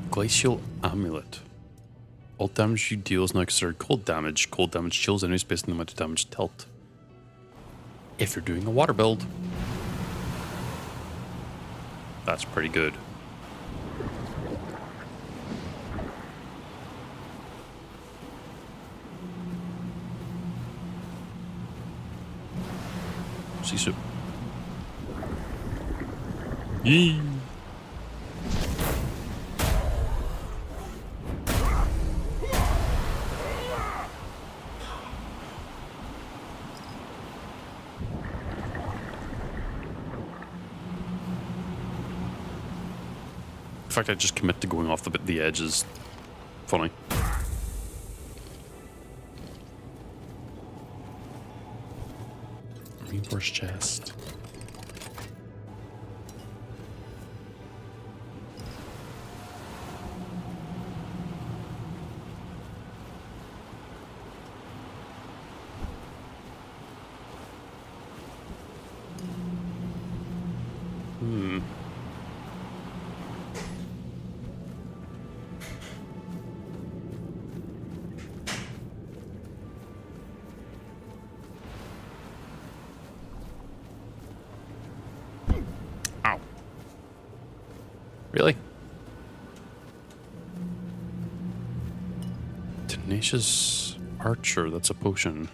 Glacial Amulet. All damage you deal is now considered cold damage. Cold damage chills enemies based on the amount of damage dealt. If you're doing a water build, that's pretty good. Sisu. Yee. fact I just commit to going off the edge is funny. Reinforced chest. Ow. Really? Tenacious Archer, that's a potion.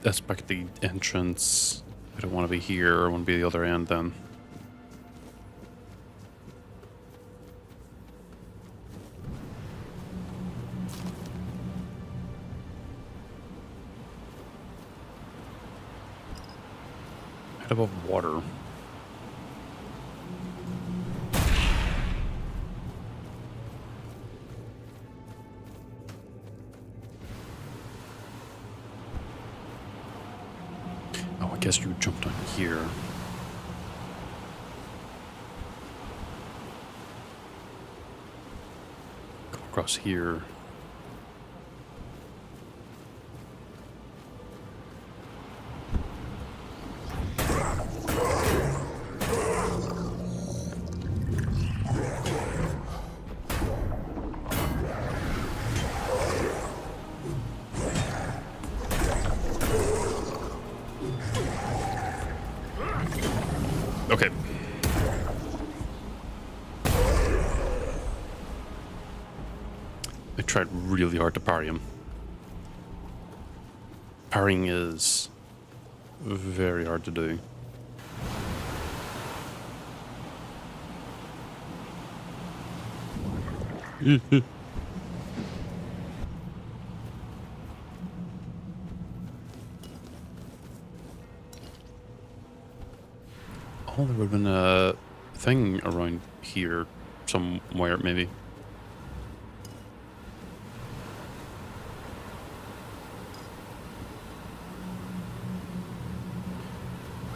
That's back at the entrance. I don't want to be here. I want to be the other end then. Head above water. I guess you jumped on here. Come across here. Okay. I tried really hard to parry him. Parrying is very hard to do. Oh, there would have been a thing around here somewhere, maybe.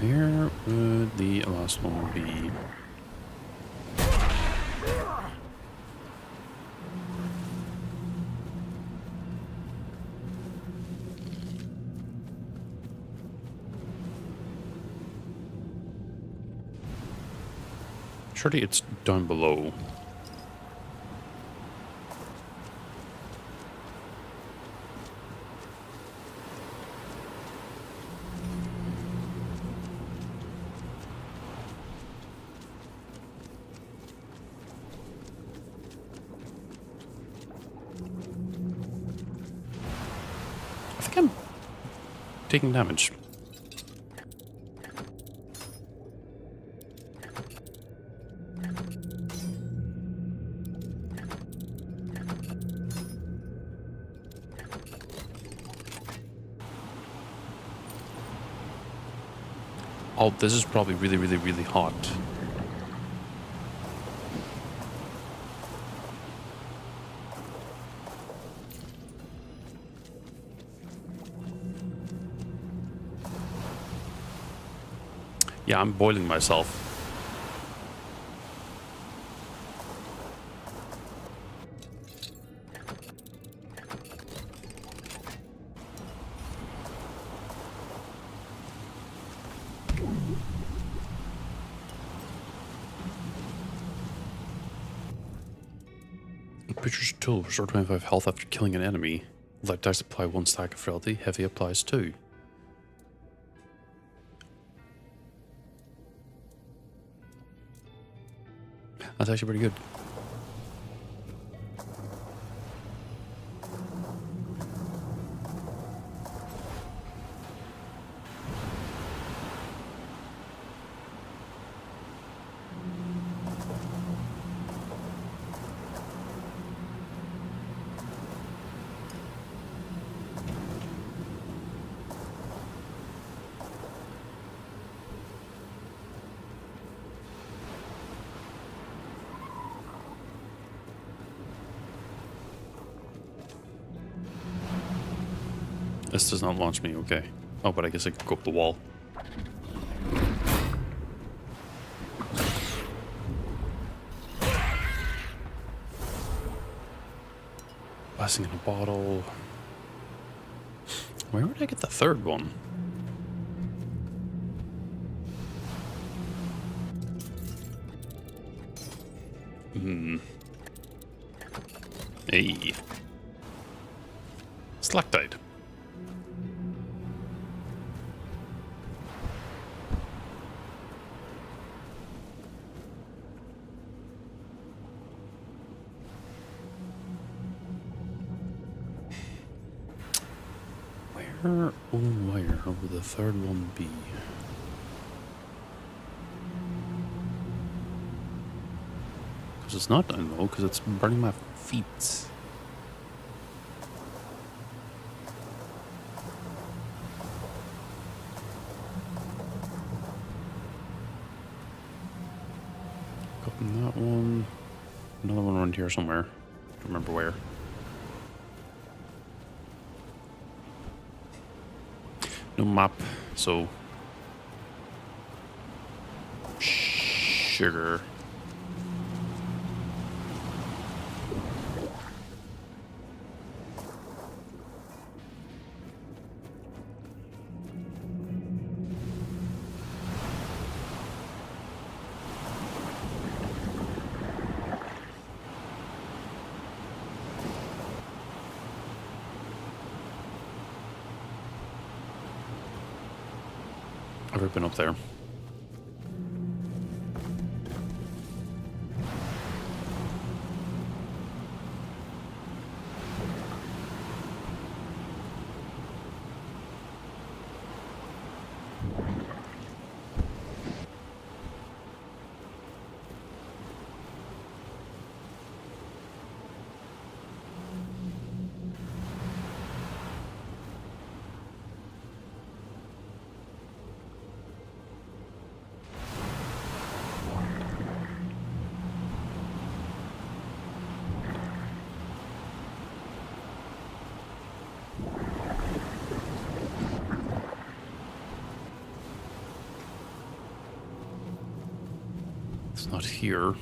Where would the last one be? Surely it's down below. I think I'm taking damage. Oh, this is probably really, really, really hot. Yeah, I'm boiling myself. Preacher's tool, restore 25 health after killing an enemy. Light dice apply 1 stack of frailty, heavy applies 2. That's actually pretty good. This does not launch me, okay. Oh, but I guess I could go up the wall. Blessing in a bottle. Where would I get the third one? Hey. Stalactite. Where, oh, where would the third one be? Because it's not down low, because it's burning my feet. Got that one. Another one around here somewhere. Don't remember where. No map, so sugar. I've ever been up there. It's not here.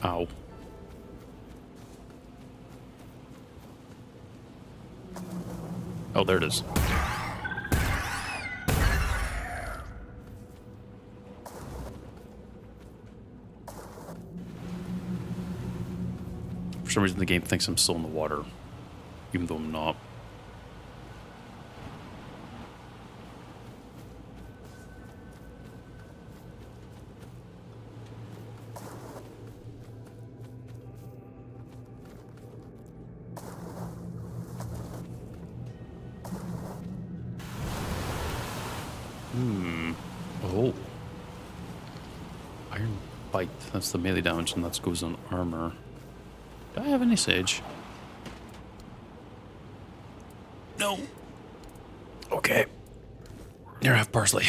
Ow. Oh, there it is. For some reason the game thinks I'm still in the water, even though I'm not. Oh. Iron Bite. That's the melee damage, and that goes on armor. Do I have any sage? No. Okay. Here, I have parsley.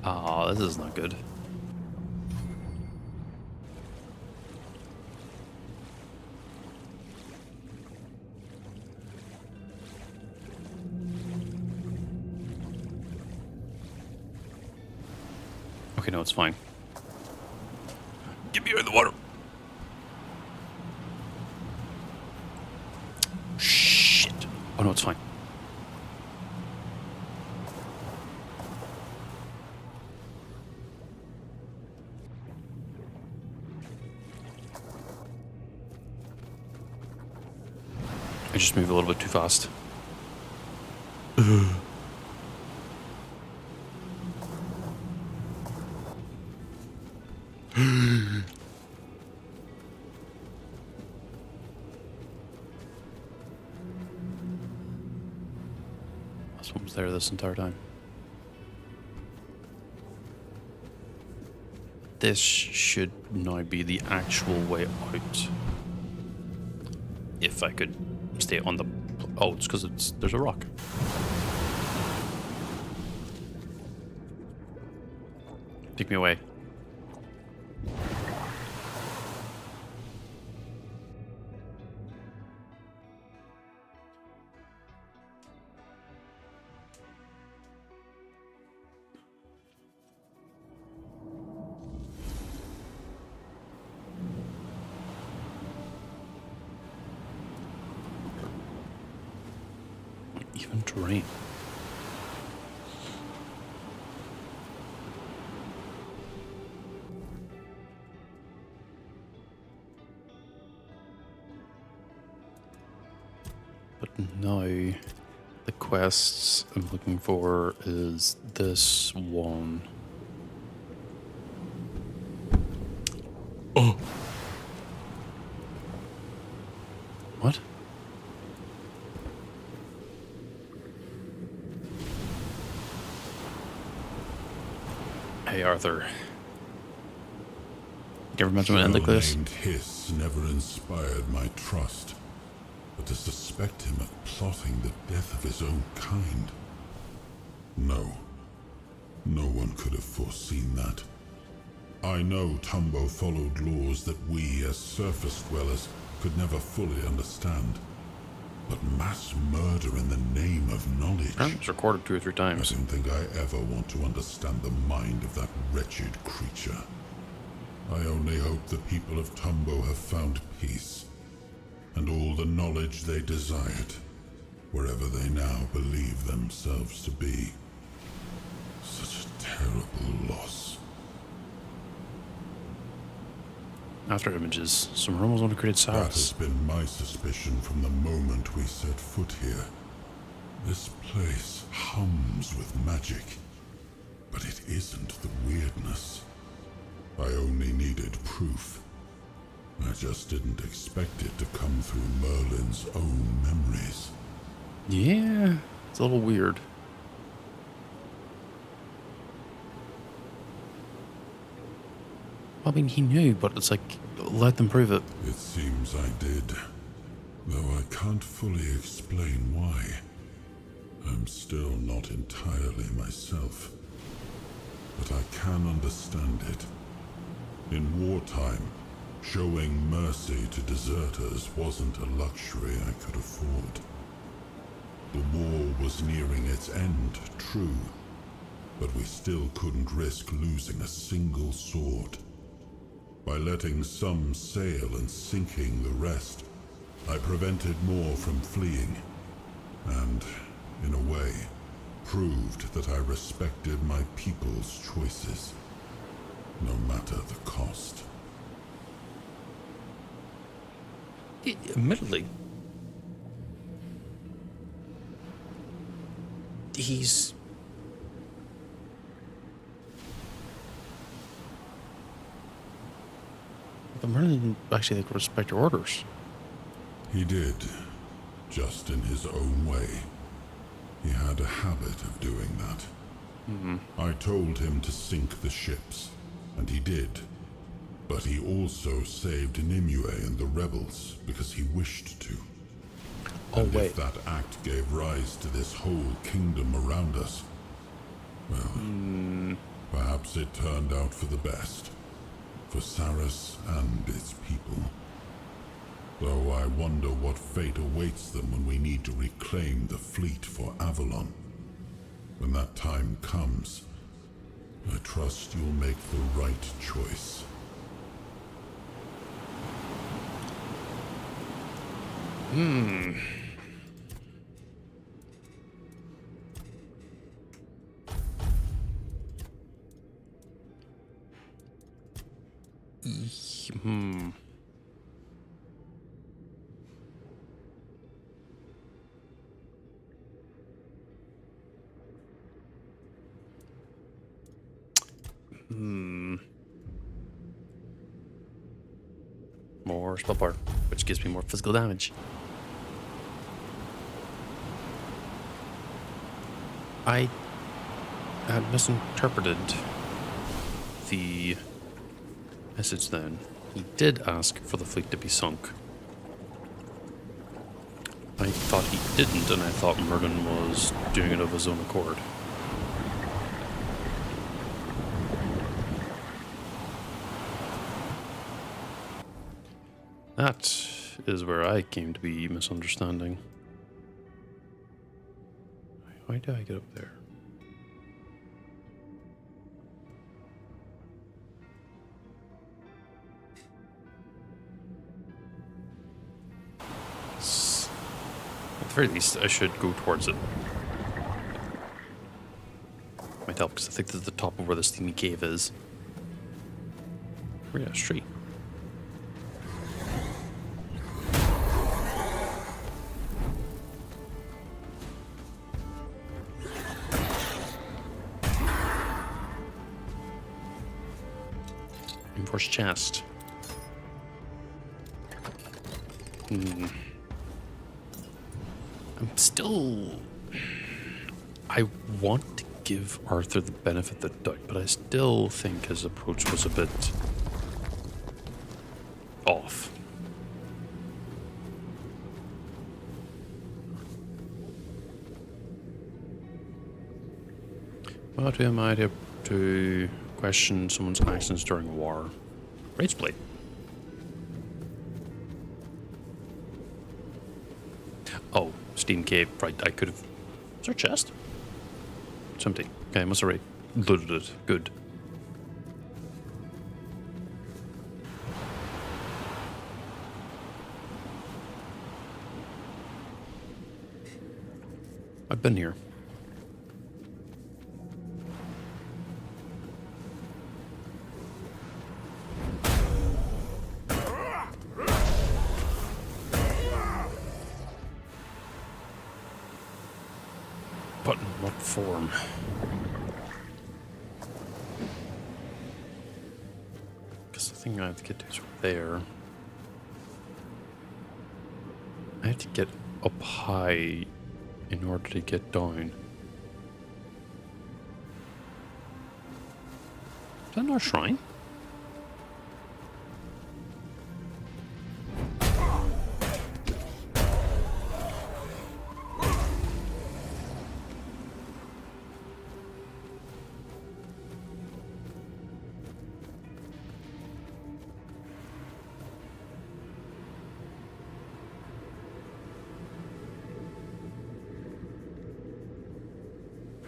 Ah, this is not good. Okay, no, it's fine. Get me out of the water. Shit. Oh no, it's fine. I just moved a little bit too fast. This one was there this entire time. This should now be the actual way out. If I could stay on the... Oh, it's because there's a rock. Take me away. Even terrain. But now, the quests I'm looking for is this one. Oh! What? Hey, Arthur. You ever mention an end like this? Named Hiss never inspired my trust, but to suspect him of plotting the death of his own kind. No. No one could have foreseen that. I know Tumbo followed laws that we, as surface dwellers, could never fully understand. But mass murder in the name of knowledge... It's recorded 2 or 3 times. I don't think I ever want to understand the mind of that wretched creature. I only hope the people of Tumbo have found peace, and all the knowledge they desired, wherever they now believe themselves to be. Such a terrible loss. After images, some rumors want to create That has Saras. been my suspicion from the moment we set foot here. This place hums with magic, but it isn't the weirdness. I only needed proof. I just didn't expect it to come through Merlin's own memories. Yeah, it's a little weird. I mean, he knew, but it's like, let them prove it. It seems I did, though I can't fully explain why. I'm still not entirely myself, but I can understand it. In wartime, showing mercy to deserters wasn't a luxury I could afford. The war was nearing its end, true, but we still couldn't risk losing a single sword. By letting some sail and sinking the rest, I prevented more from fleeing, and, in a way, proved that I respected my people's choices, no matter the cost. Admittedly, he's... The Merlin didn't actually respect your orders. He did, just in his own way. He had a habit of doing that. I told him to sink the ships, and he did. But he also saved Nimue and the rebels because he wished to. And if that act gave rise to this whole kingdom around us, well, perhaps it turned out for the best. For Saras and its people. Though I wonder what fate awaits them when we need to reclaim the fleet for Avalon. When that time comes, I trust you'll make the right choice. power spell bar, which gives me more physical damage. I had misinterpreted the message then. He did ask for the fleet to be sunk. I thought he didn't, and I thought Merlin was doing it of his own accord. That is where I came to be misunderstanding. Why did I get up there? At the very least, I should go towards it. Might help, because I think that's the top of where the steamy cave is. Oh yeah, straight. Reinforced chest. I'm still... I want to give Arthur the benefit of the doubt, but I still think his approach was a bit off. What am I to question someone's actions during war? Rageblade. Oh, Steam Cave. Right, I could have... Is there a chest? It's empty. Okay, I must have already looted it. Good. I've been here. But in what form? Because the thing I have to get to is right there. I have to get up high in order to get down. Is that not a shrine?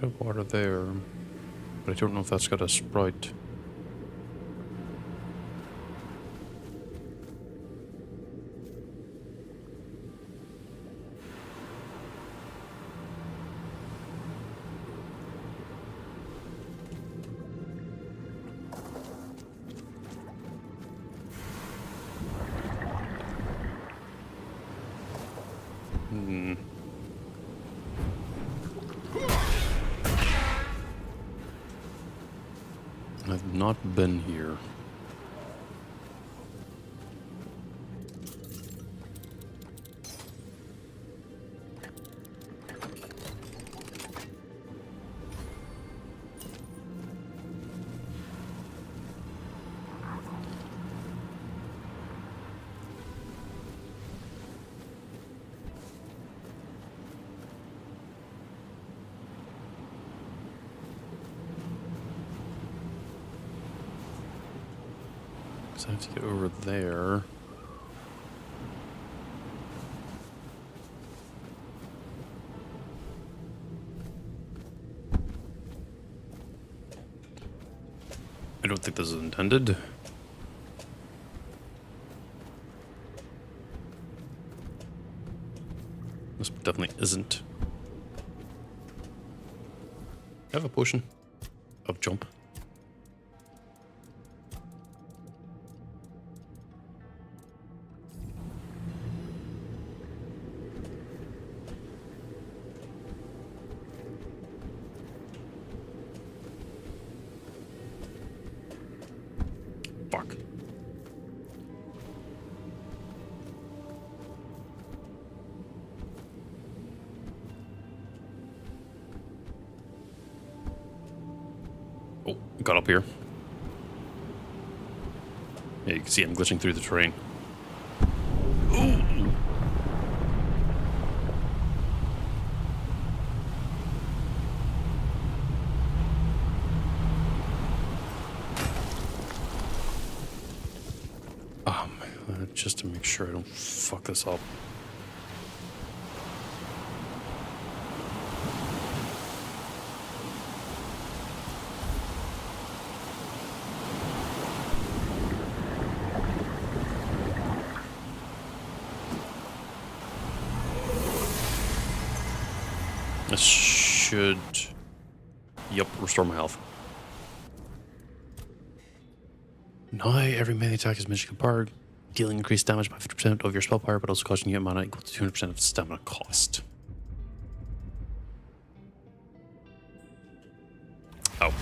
Got water there, but I don't know if that's got a sprout. I've not been here. I have to get over there. I don't think this is intended. This definitely isn't. I have a potion of jump. got up here. Yeah, you can see I'm glitching through the terrain. Ooh. Just to make sure I don't fuck this up. This should... Yep, restore my health. Now every melee attack is magically powered, dealing increased damage by 50% of your spell power, but also costing you mana equal to 200% of stamina cost. Oh.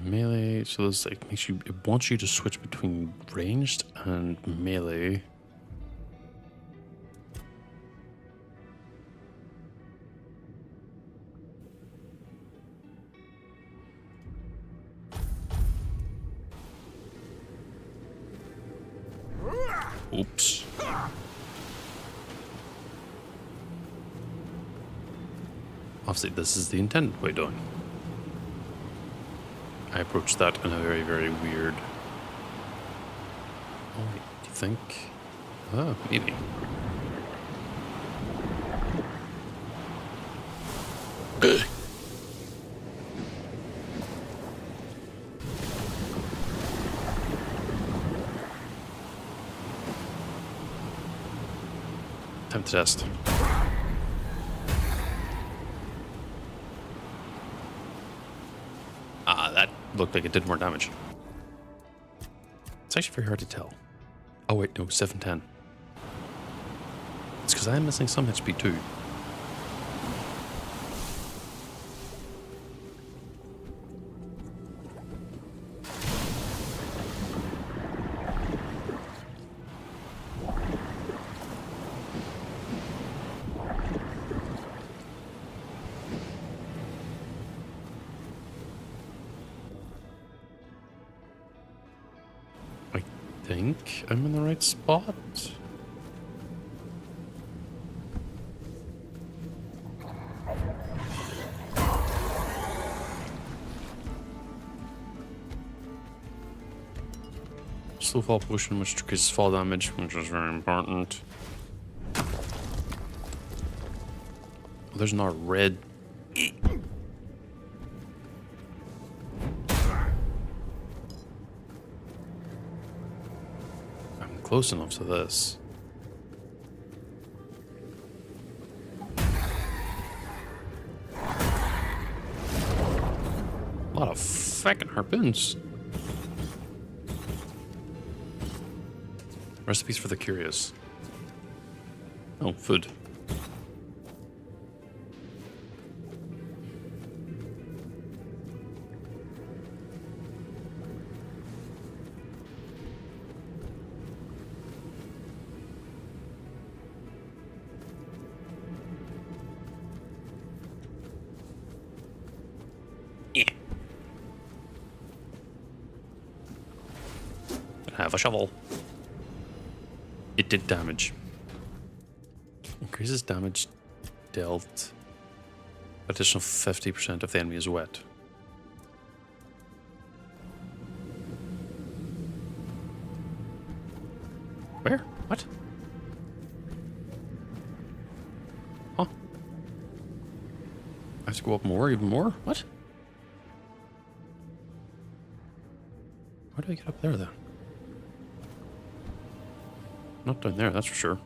Melee, so this like makes you, it wants you to switch between ranged and melee. Oops. Obviously, this is the intended way doing. I approached that in a very, very weird... Oh, wait, do you think? Oh, maybe. Time to test. Ah, that looked like it did more damage. It's actually very hard to tell. Oh wait, no, 710. It's because I'm missing some HP too. I think I'm in the right spot. Slow fall potion, which decreases fall damage, which is very important. Well, there's not red. Close enough to this. A lot of fucking harpoons. Recipes for the curious. Oh, food. Have a shovel. It did damage. Increases damage dealt. Additional 50% if the enemy is wet. Where? What? Huh? I have to go up more, even more? What? Where do I get up there then? Not down there, that's for sure.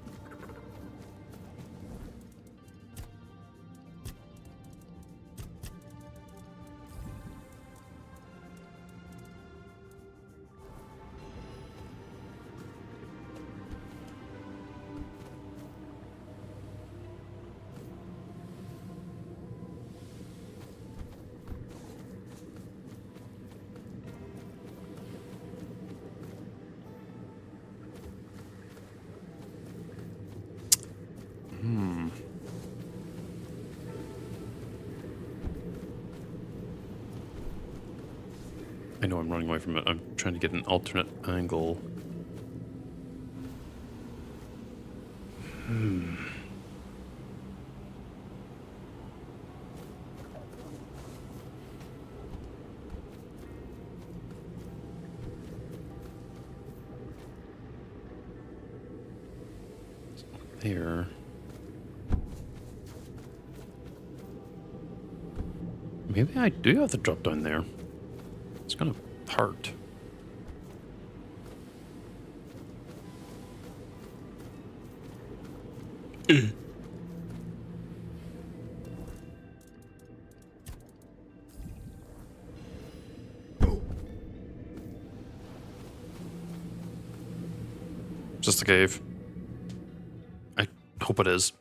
I know I'm running away from it. I'm trying to get an alternate angle. There. Maybe I do have to drop down there. It's gonna hurt. Just a cave. I hope it is.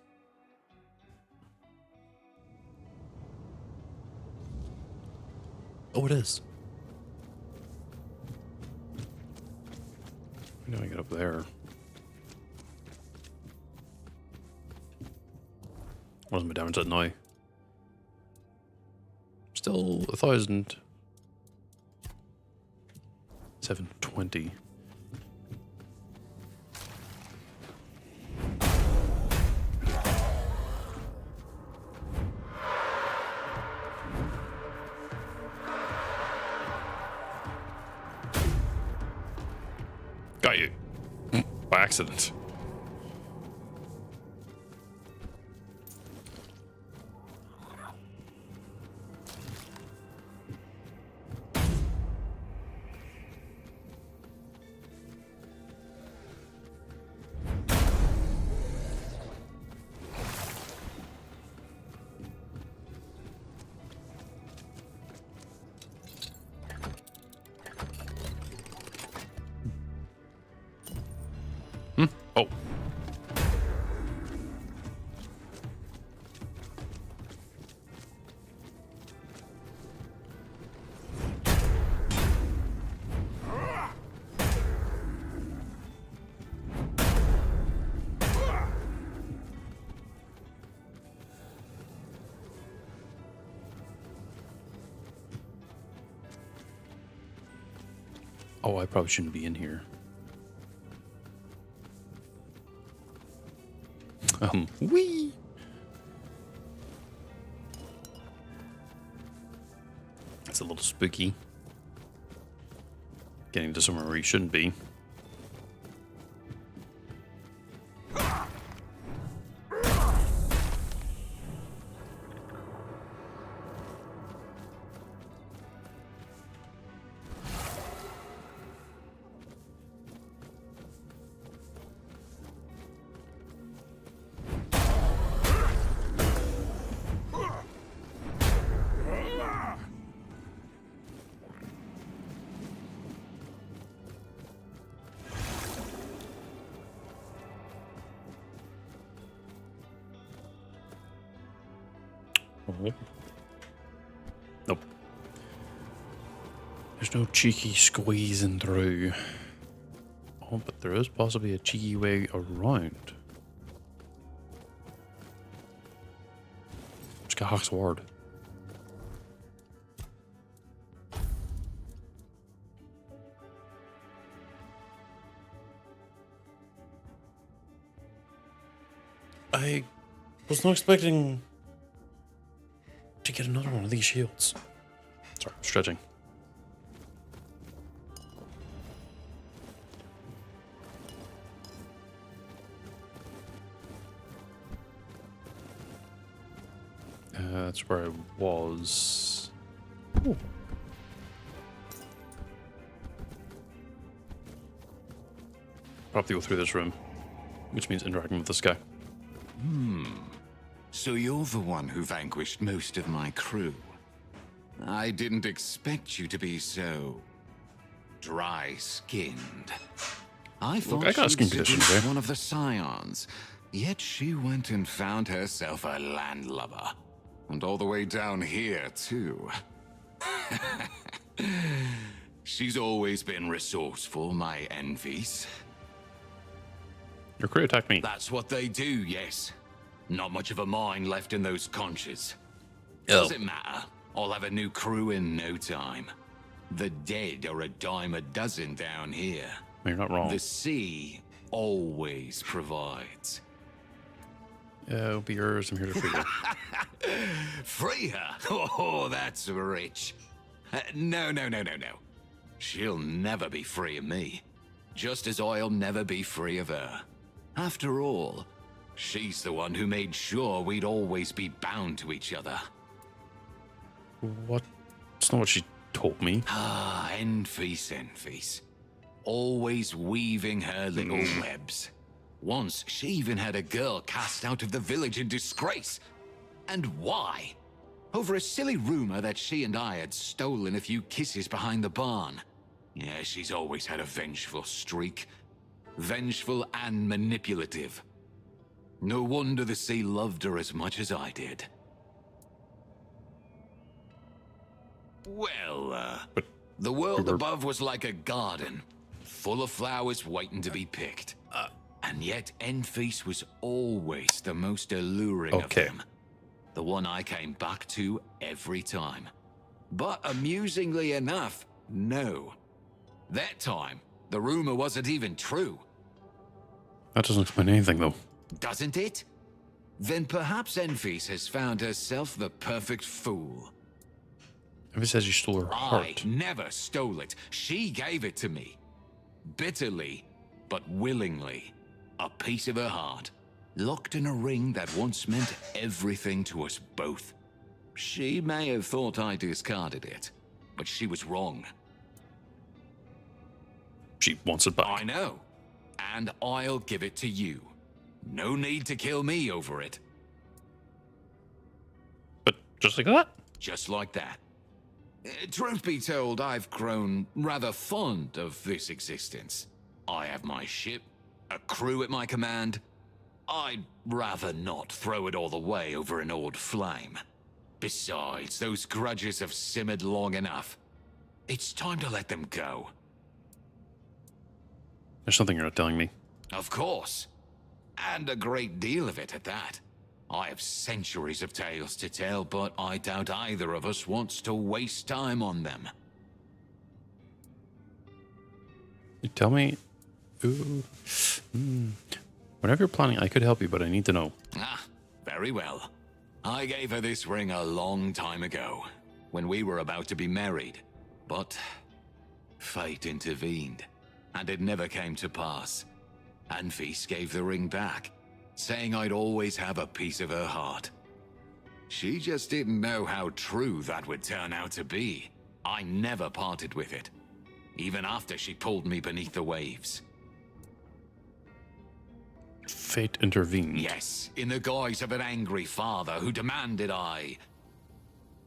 Oh, it is. How do I get up there? What is my damage at now? Still 1,000. 720. Got you. By accident. Oh. Oh, I probably shouldn't be in here. Whee! It's a little spooky. Getting to somewhere where you shouldn't be. Nope. There's no cheeky squeezing through. Oh, but there is possibly a cheeky way around. Just get Hawk's Ward. I was not expecting to get another one of these shields. Sorry, I'm stretching. That's where I was. Ooh. Probably go through this room, which means interacting with this guy. So you're the one who vanquished most of my crew. I didn't expect you to be so dry-skinned. I thought I got a skin she'd condition seduced there. one of the scions, yet she went and found herself a landlubber. And all the way down here, too. She's always been resourceful, my envies. Your crew attacked me. That's what they do, yes. Not much of a mind left in those conches. Oh. Does it matter? I'll have a new crew in no time. The dead are a dime a dozen down here. You're not wrong. The sea always provides. It'll be yours. I'm here to free you. Free her? Oh, that's rich. No. She'll never be free of me. Just as I'll never be free of her. After all, she's the one who made sure we'd always be bound to each other. What? That's not what she told me. Ah, Enfys. Always weaving her little webs. Once, she even had a girl cast out of the village in disgrace. And why? Over a silly rumor that she and I had stolen a few kisses behind the barn. Yeah, she's always had a vengeful streak. Vengeful and manipulative. No wonder the sea loved her as much as I did. Well, the world above was like a garden, full of flowers waiting to be picked. And yet Enfys was always the most alluring of them. The one I came back to every time. But amusingly enough, no. That time, the rumor wasn't even true. That doesn't explain anything, though. Doesn't it? Then perhaps Enfys has found herself the perfect fool. If it says you stole her heart. I never stole it. She gave it to me. Bitterly, but willingly. A piece of her heart. Locked in a ring that once meant everything to us both. She may have thought I discarded it, but she was wrong. She wants it back. I know. And I'll give it to you. No need to kill me over it. But just like that? Just like that. Truth be told, I've grown rather fond of this existence. I have my ship, a crew at my command. I'd rather not throw it all away over an old flame. Besides, those grudges have simmered long enough. It's time to let them go. There's something you're not telling me. Of course. And a great deal of it at that. I have centuries of tales to tell, but I doubt either of us wants to waste time on them. You tell me. Ooh. Whatever you're planning, I could help you, but I need to know. Ah, very well. I gave her this ring a long time ago, when we were about to be married. But fate intervened, and it never came to pass. Enfys gave the ring back, saying I'd always have a piece of her heart. She just didn't know how true that would turn out to be. I never parted with it, even after she pulled me beneath the waves. Fate intervened. Yes, in the guise of an angry father who demanded I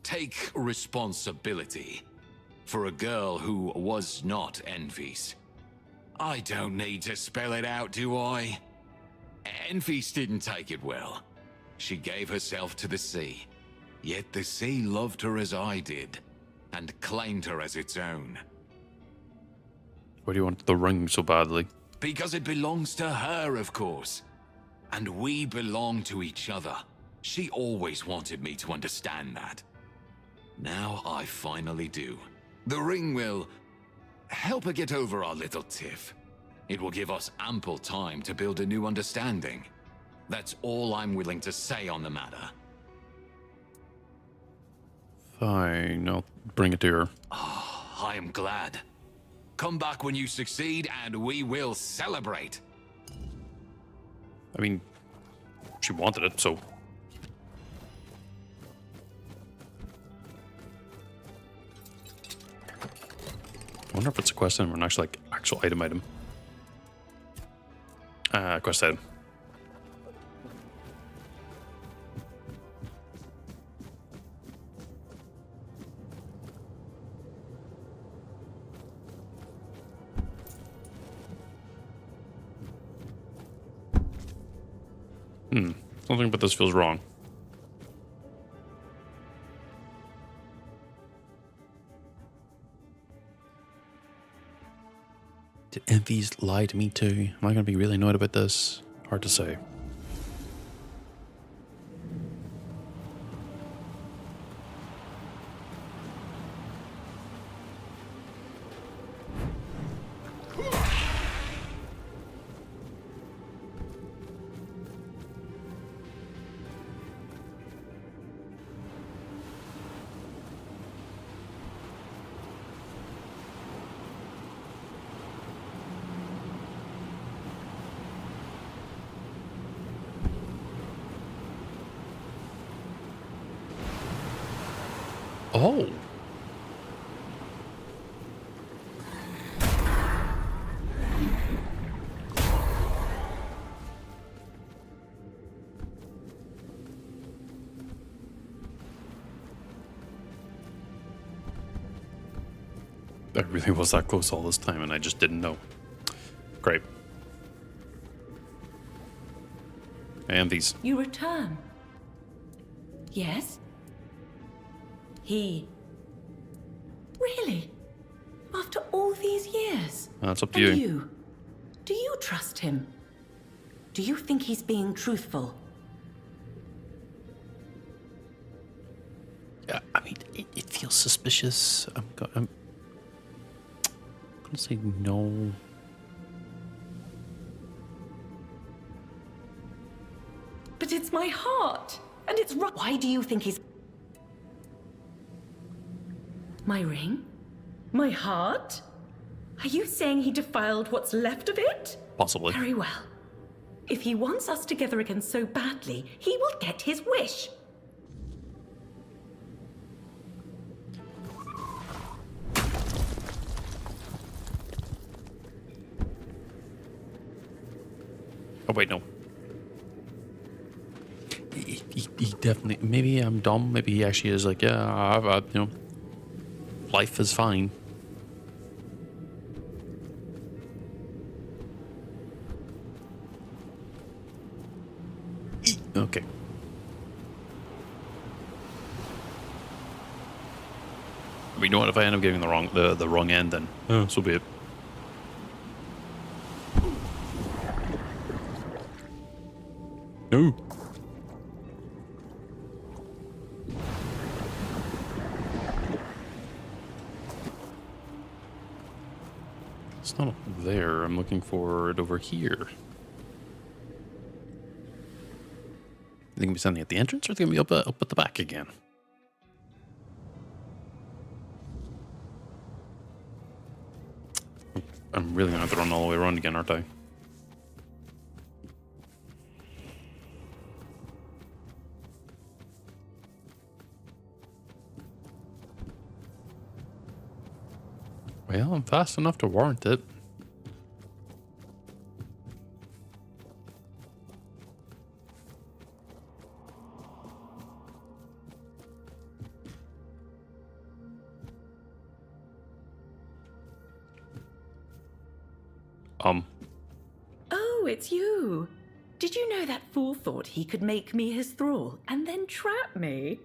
take responsibility for a girl who was not Enfys. I don't need to spell it out, do I? Enfys didn't take it well. She gave herself to the sea. Yet the sea loved her as I did, and claimed her as its own. Why do you want the ring so badly? Because it belongs to her, of course. And we belong to each other. She always wanted me to understand that. Now I finally do. The ring will help her get over our little tiff. It will give us ample time to build a new understanding. That's all I'm willing to say on the matter. Fine, I'll bring it to her. Oh, I am glad. Come back when you succeed and we will celebrate. I mean, she wanted it, so... I wonder if it's a quest item or an actual item. Quest item. Something about this feels wrong. Did Enfys lie to me too? Am I going to be really annoyed about this? Hard to say. Oh. I really was that close all this time and I just didn't know. Great. And these. You return. Yes? He... Really? After all these years? That's up to And you. you? Do you trust him? Do you think he's being truthful? Yeah, I mean, it feels suspicious. I'm gonna say no. But it's my heart, and it's right. Why do you think he's... My ring? My heart? Are you saying he defiled what's left of it? Possibly. Very well. If he wants us together again so badly, he will get his wish. Oh wait, no. He definitely. Maybe I'm dumb. Maybe he actually is like, yeah, you know, life is fine. Okay. But you know what? If I end up getting the wrong end, then so be it. No. It's not up there. I'm looking for it over here. They can be standing at the entrance, or they can be up at the back again. I'm really gonna have to run all the way around again, aren't I? Well, I'm fast enough to warrant it. Oh, it's you. Did you know that fool thought he could make me his thrall and then trap me?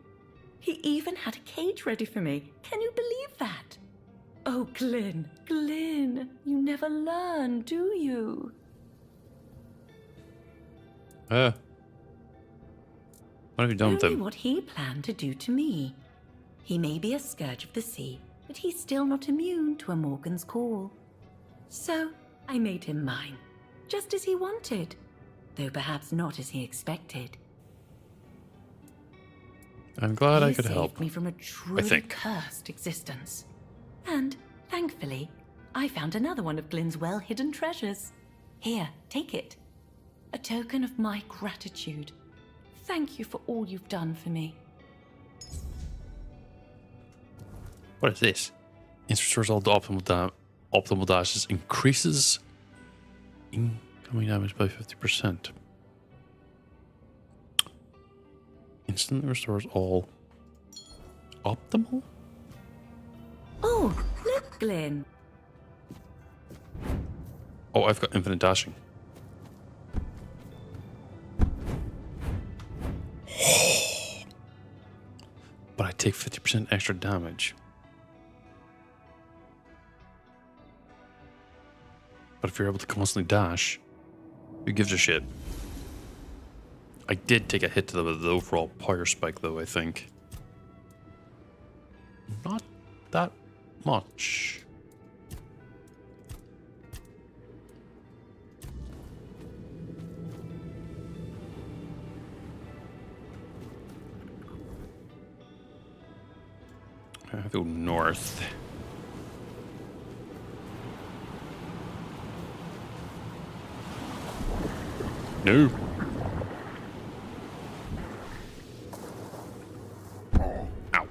He even had a cage ready for me. Can you believe that? Oh, Glyn, you never learn, do you? What have you done with Only him? what he planned to do to me. He may be a scourge of the sea, but he's still not immune to a Morgan's call. So I made him mine, just as he wanted, though perhaps not as he expected. I'm glad I He could help. saved me from a truly cursed existence. And, thankfully, I found another one of Glyn's well-hidden treasures. Here, take it. A token of my gratitude. Thank you for all you've done for me. What is this? Restores all the optimal dashes, increases incoming damage by 50%. Instantly restores all optimal? Oh, look, Glyn. Oh, I've got infinite dashing. But I take 50% extra damage. But if you're able to constantly dash, who gives a shit? I did take a hit to the overall fire spike, though, I think. Not that much. I have to go north. No. Ow.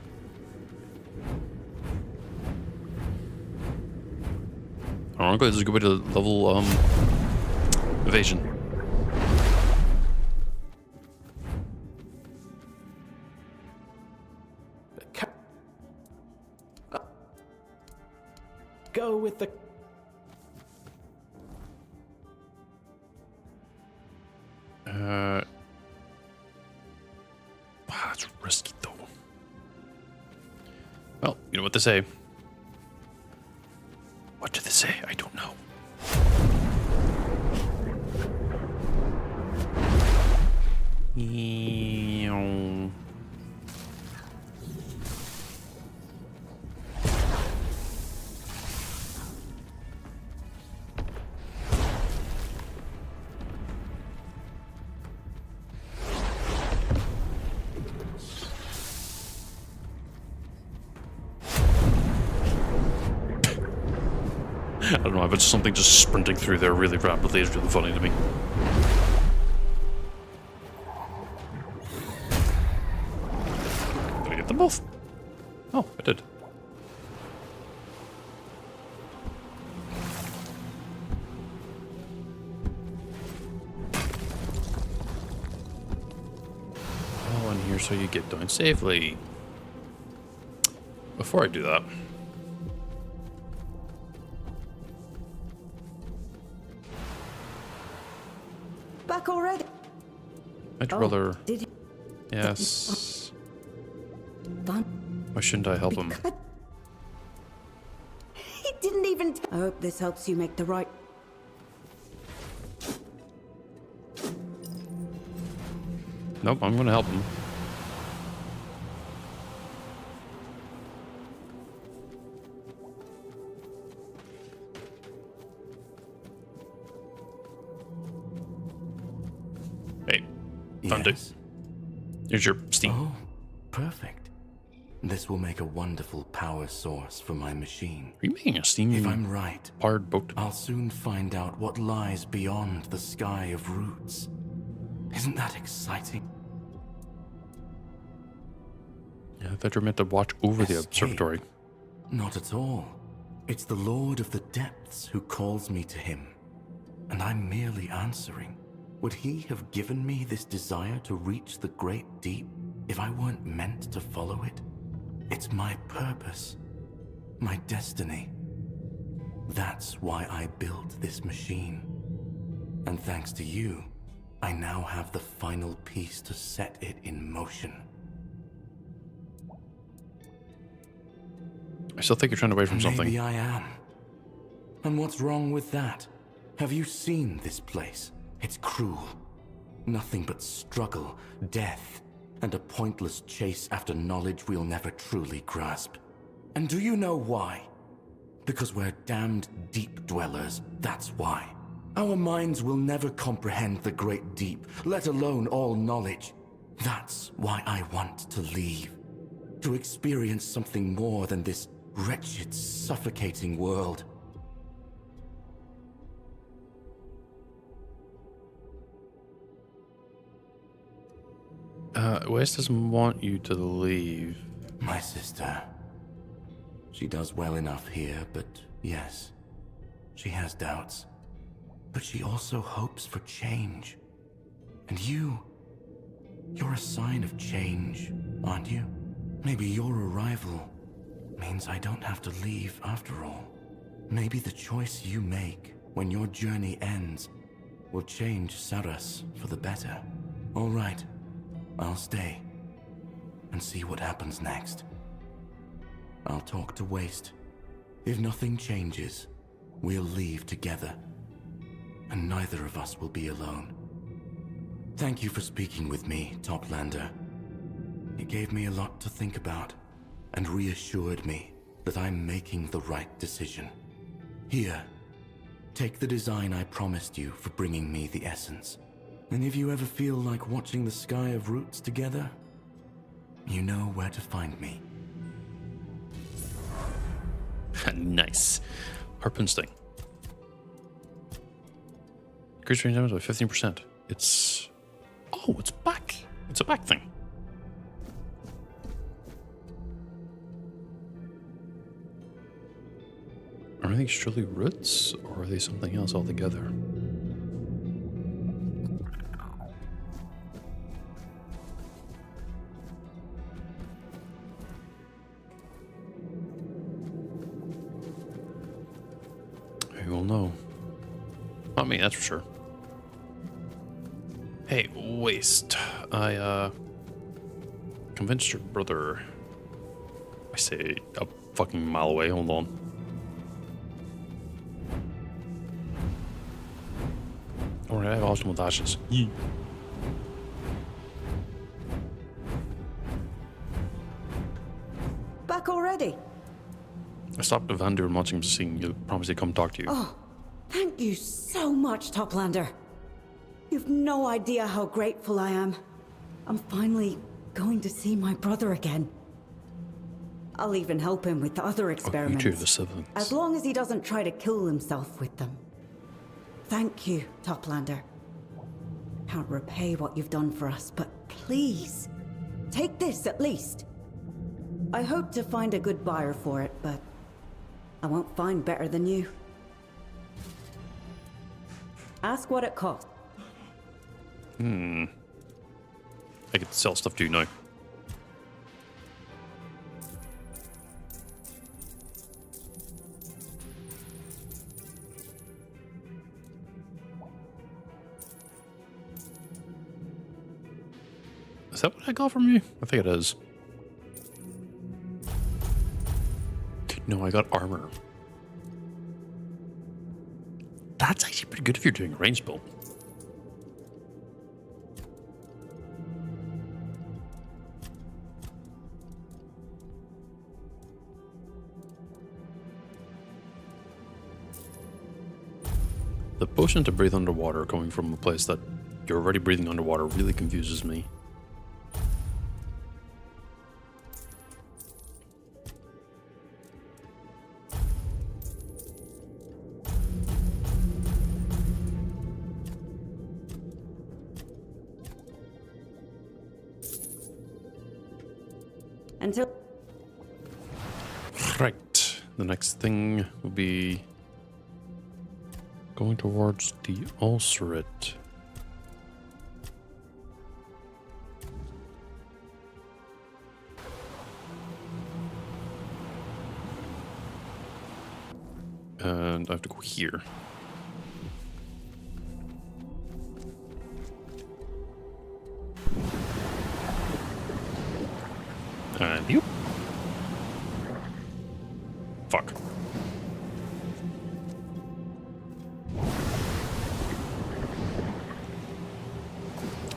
ironically, this is a good way to level evasion. Go with the... It's risky though. Well, you know what they say. What do they say? I don't know. I don't know, but something just sprinting through there really rapidly is really funny to me. Did I get them both? Oh, I did. Oh, and here's how you get down safely. Before I do that, back already? I'd rather... Did you? Yes. Fun. Why shouldn't I help him? He didn't even... I hope this helps you make the right... Nope, I'm gonna help him. Hey, found it. Here's your steam. Oh, perfect. This will make a wonderful power source for my machine. Are you making a steam? If I'm right, powered boat? I'll soon find out what lies beyond the sky of roots. Isn't that exciting? Yeah, I thought you were meant to watch over the observatory. Not at all. It's the Lord of the Depths who calls me to him. And I'm merely answering. Would he have given me this desire to reach the great deep if I weren't meant to follow it? It's my purpose. My destiny. That's why I built this machine. And thanks to you, I now have the final piece to set it in motion. I still think you're trying to wait from something. Maybe I am. And what's wrong with that? Have you seen this place? It's cruel. Nothing but struggle, death, and a pointless chase after knowledge we'll never truly grasp. And do you know why? Because we're damned deep dwellers, that's why. Our minds will never comprehend the great deep, let alone all knowledge. That's why I want to leave. To experience something more than this wretched, suffocating world. West doesn't want you to leave. My sister. She does well enough here, but yes, she has doubts. But she also hopes for change. And you're a sign of change, aren't you? Maybe your arrival means I don't have to leave after all. Maybe the choice you make when your journey ends will change Saras for the better. All right, I'll stay and see what happens next. I'll talk to Waste. If nothing changes, we'll leave together, and neither of us will be alone. Thank you for speaking with me, Toplander. It gave me a lot to think about, and reassured me that I'm making the right decision. Here, take the design I promised you for bringing me the essence. And if you ever feel like watching the sky of roots together, you know where to find me. Nice. Harpoon sting. Increase range damage by 15%. It's... Oh, it's back. It's a back thing. Are these truly roots, or are they something else altogether? We will know. Not me, that's for sure. Hey, waste. I convinced your brother. I say a fucking mile away. Hold on. Alright, I have optimal dashes. Yee. Back already? I stopped Evander and watching him sing. You promised he'd come talk to you. Oh, thank you so much, Toplander. You've no idea how grateful I am. I'm finally going to see my brother again. I'll even help him with the other experiments. You two are the siblings. As long as he doesn't try to kill himself with them. Thank you, Toplander. Can't repay what you've done for us, but please, take this at least. I hope to find a good buyer for it, but I won't find better than you. Ask what it costs. I could sell stuff to you now. Is that what I got from you? I think it is. No, I got armor. That's actually pretty good if you're doing a range build. The potion to breathe underwater coming from a place that you're already breathing underwater really confuses me. Until... Right. The next thing will be going towards the ulcerate. And I have to go here. And you. Fuck.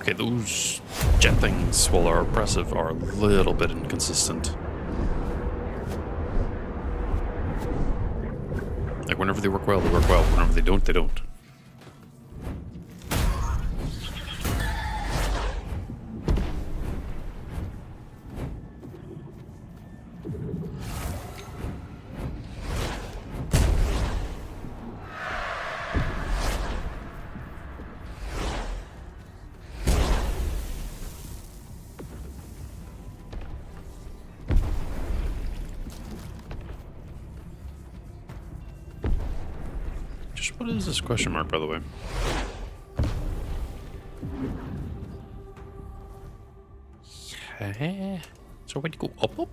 Okay, those jet things, while are oppressive, are a little bit inconsistent. Like, whenever they work well, they work well. Whenever they don't, they don't. What is this question mark, by the way? Okay. So where do you go? Up?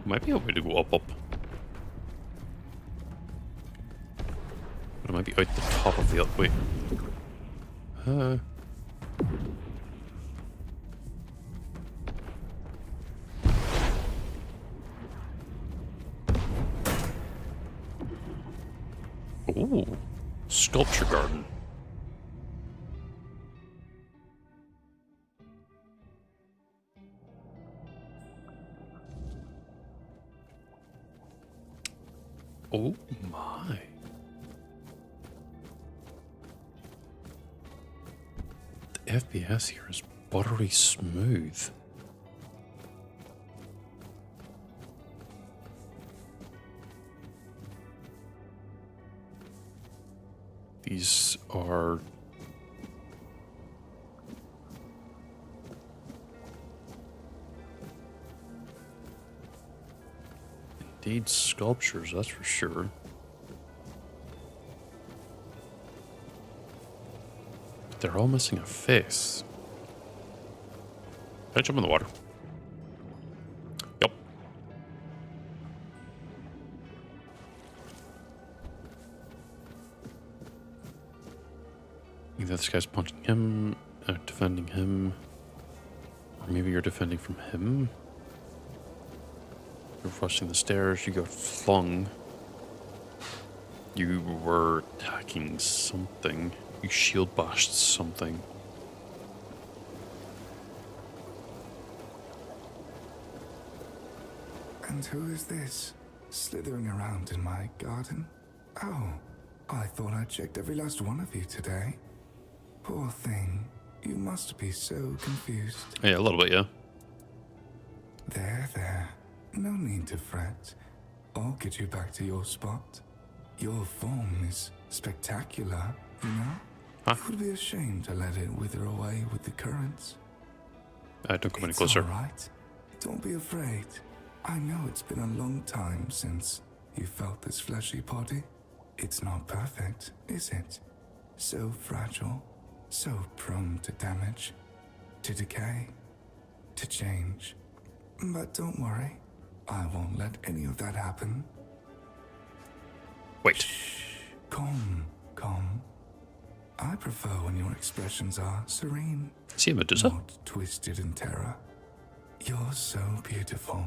Might be a way to go up. But it might be out the top of the wait. Ooh, sculpture garden. Oh my. The FPS here is buttery smooth. These are indeed sculptures, that's for sure. But they're all missing a face. Can I jump in the water? Yep. Either this guy's punching him, defending him, or maybe you're defending from him. You're rushing the stairs, you got flung. You were attacking something. You shield bashed something. And who is this, slithering around in my garden? Oh, I thought I checked every last one of you today. Poor thing, you must be so confused. Yeah, a little bit, yeah. There. No need to fret. I'll get you back to your spot. Your form is spectacular, you know? Huh? It would be a shame to let it wither away with the currents. Don't come any closer. It's all right. Don't be afraid. I know it's been a long time since you felt this fleshy body. It's not perfect, is it? So fragile, so prone to damage, to decay, to change. But don't worry, I won't let any of that happen. Wait. Shh, calm. I prefer when your expressions are serene. See, Medusa? Not twisted in terror. You're so beautiful.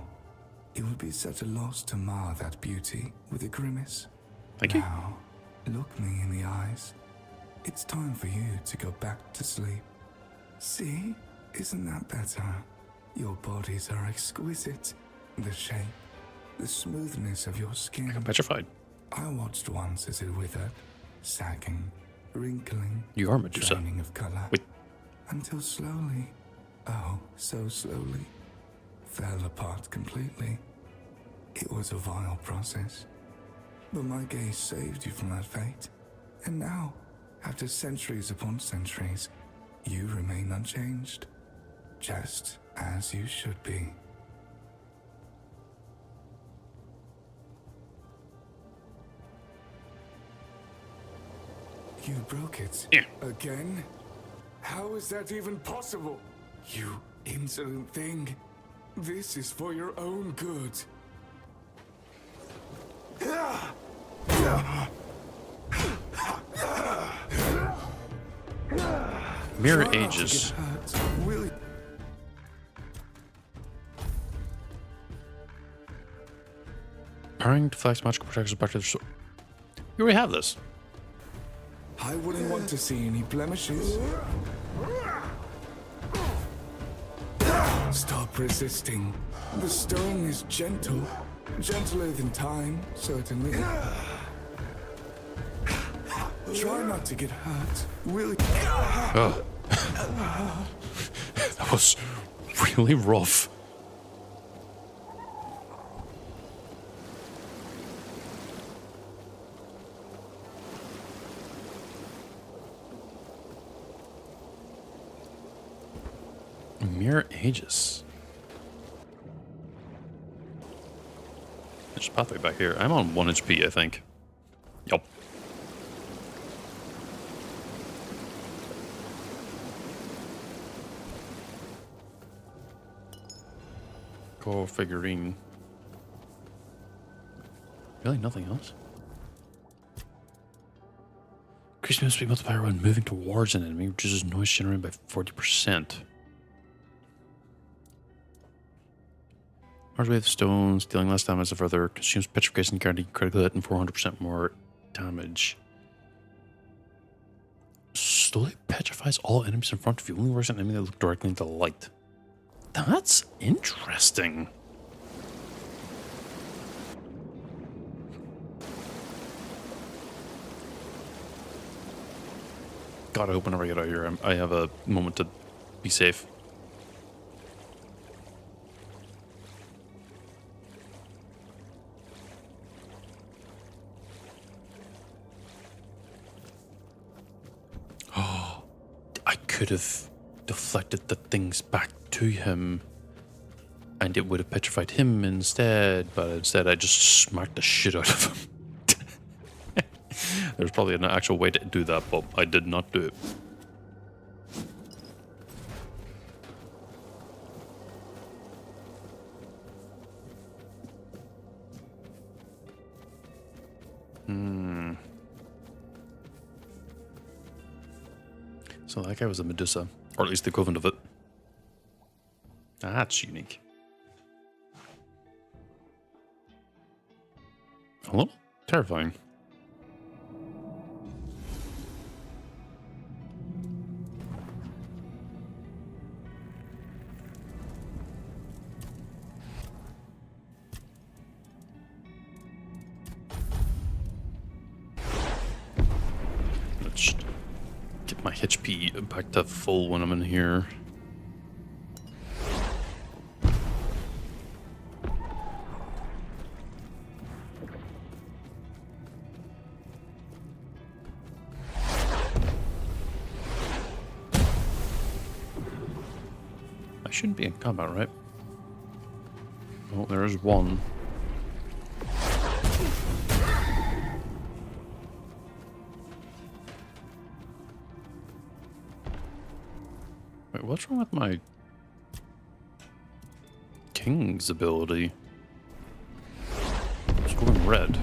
It would be such a loss to mar that beauty with a grimace. Thank you. Now, look me in the eyes. It's time for you to go back to sleep. See? Isn't that better? Your bodies are exquisite. The shape, the smoothness of your skin. I'm petrified. I watched once as it withered, sagging, wrinkling. You are Medusa. Draining of color. Wait. Until slowly, oh, so slowly, fell apart completely. It was a vile process. But my gaze saved you from that fate. And now, after centuries upon centuries, you remain unchanged. Just as you should be. You broke it. Yeah. Again? How is that even possible? You insolent thing. This is for your own good. Mirror ages. Powering deflects magical protections back to the sword. You already have this. I wouldn't want to see any blemishes. Stop resisting. The stone is gentle. Gentler than time, certainly. Try not to get hurt, will you? Oh. That was really rough. Mirror ages. There's a pathway back here. I'm on 1 HP, I think. Yup. Go figurine. Really, nothing else? Increase movement speed multiplier when moving towards an enemy, reduces noise generated by 40%. Large wave of stones, dealing less damage the further, consumes petrification, guaranteed critical hit, and 400% more damage. Slowly petrifies all enemies in front of you, only works on enemy that look directly into the light. That's interesting. God, I hope whenever I get out of here, I have a moment to be safe. could have deflected the things back to him and it would have petrified him instead, but instead I just smacked the shit out of him. There's probably an actual way to do that, but I did not do it. So that guy was a Medusa, or at least the equivalent of it. That's unique. A little terrifying. Let's get my HP back to full when I'm in here. Shouldn't be in combat, right? Oh, there is one. Wait, what's wrong with my King's ability? It's going red.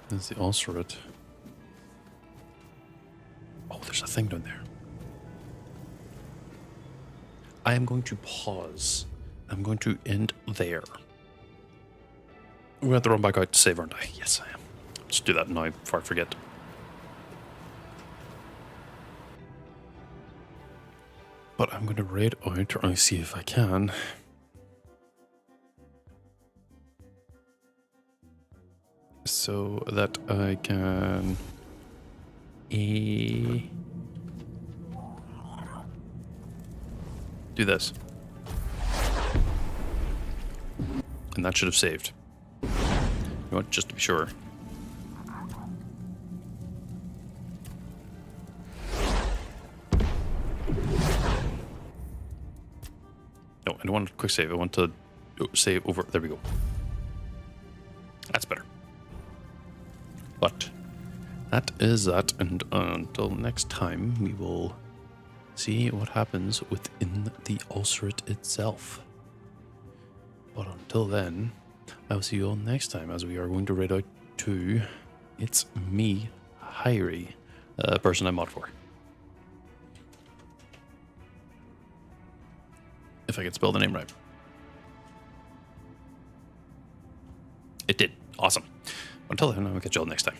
There's the ulcerate. Oh, there's a thing down there. I am going to pause. I'm going to end there. We're going to have to run back out to save, aren't I? Yes, I am. Let's do that now before I forget. But I'm going to raid out, or see if I can. So that I can do this. And that should have saved. You know what, just to be sure. No, I don't want a quick save. I want to save over. There we go. That's better. But that is that, and until next time, we will see what happens within the ulcerate itself. But until then, I will see you all next time, as we are going to raid out to It's Me, Hyrie, the person I mod for. If I can spell the name right. It did. Awesome. Until then, I'll catch you all next time.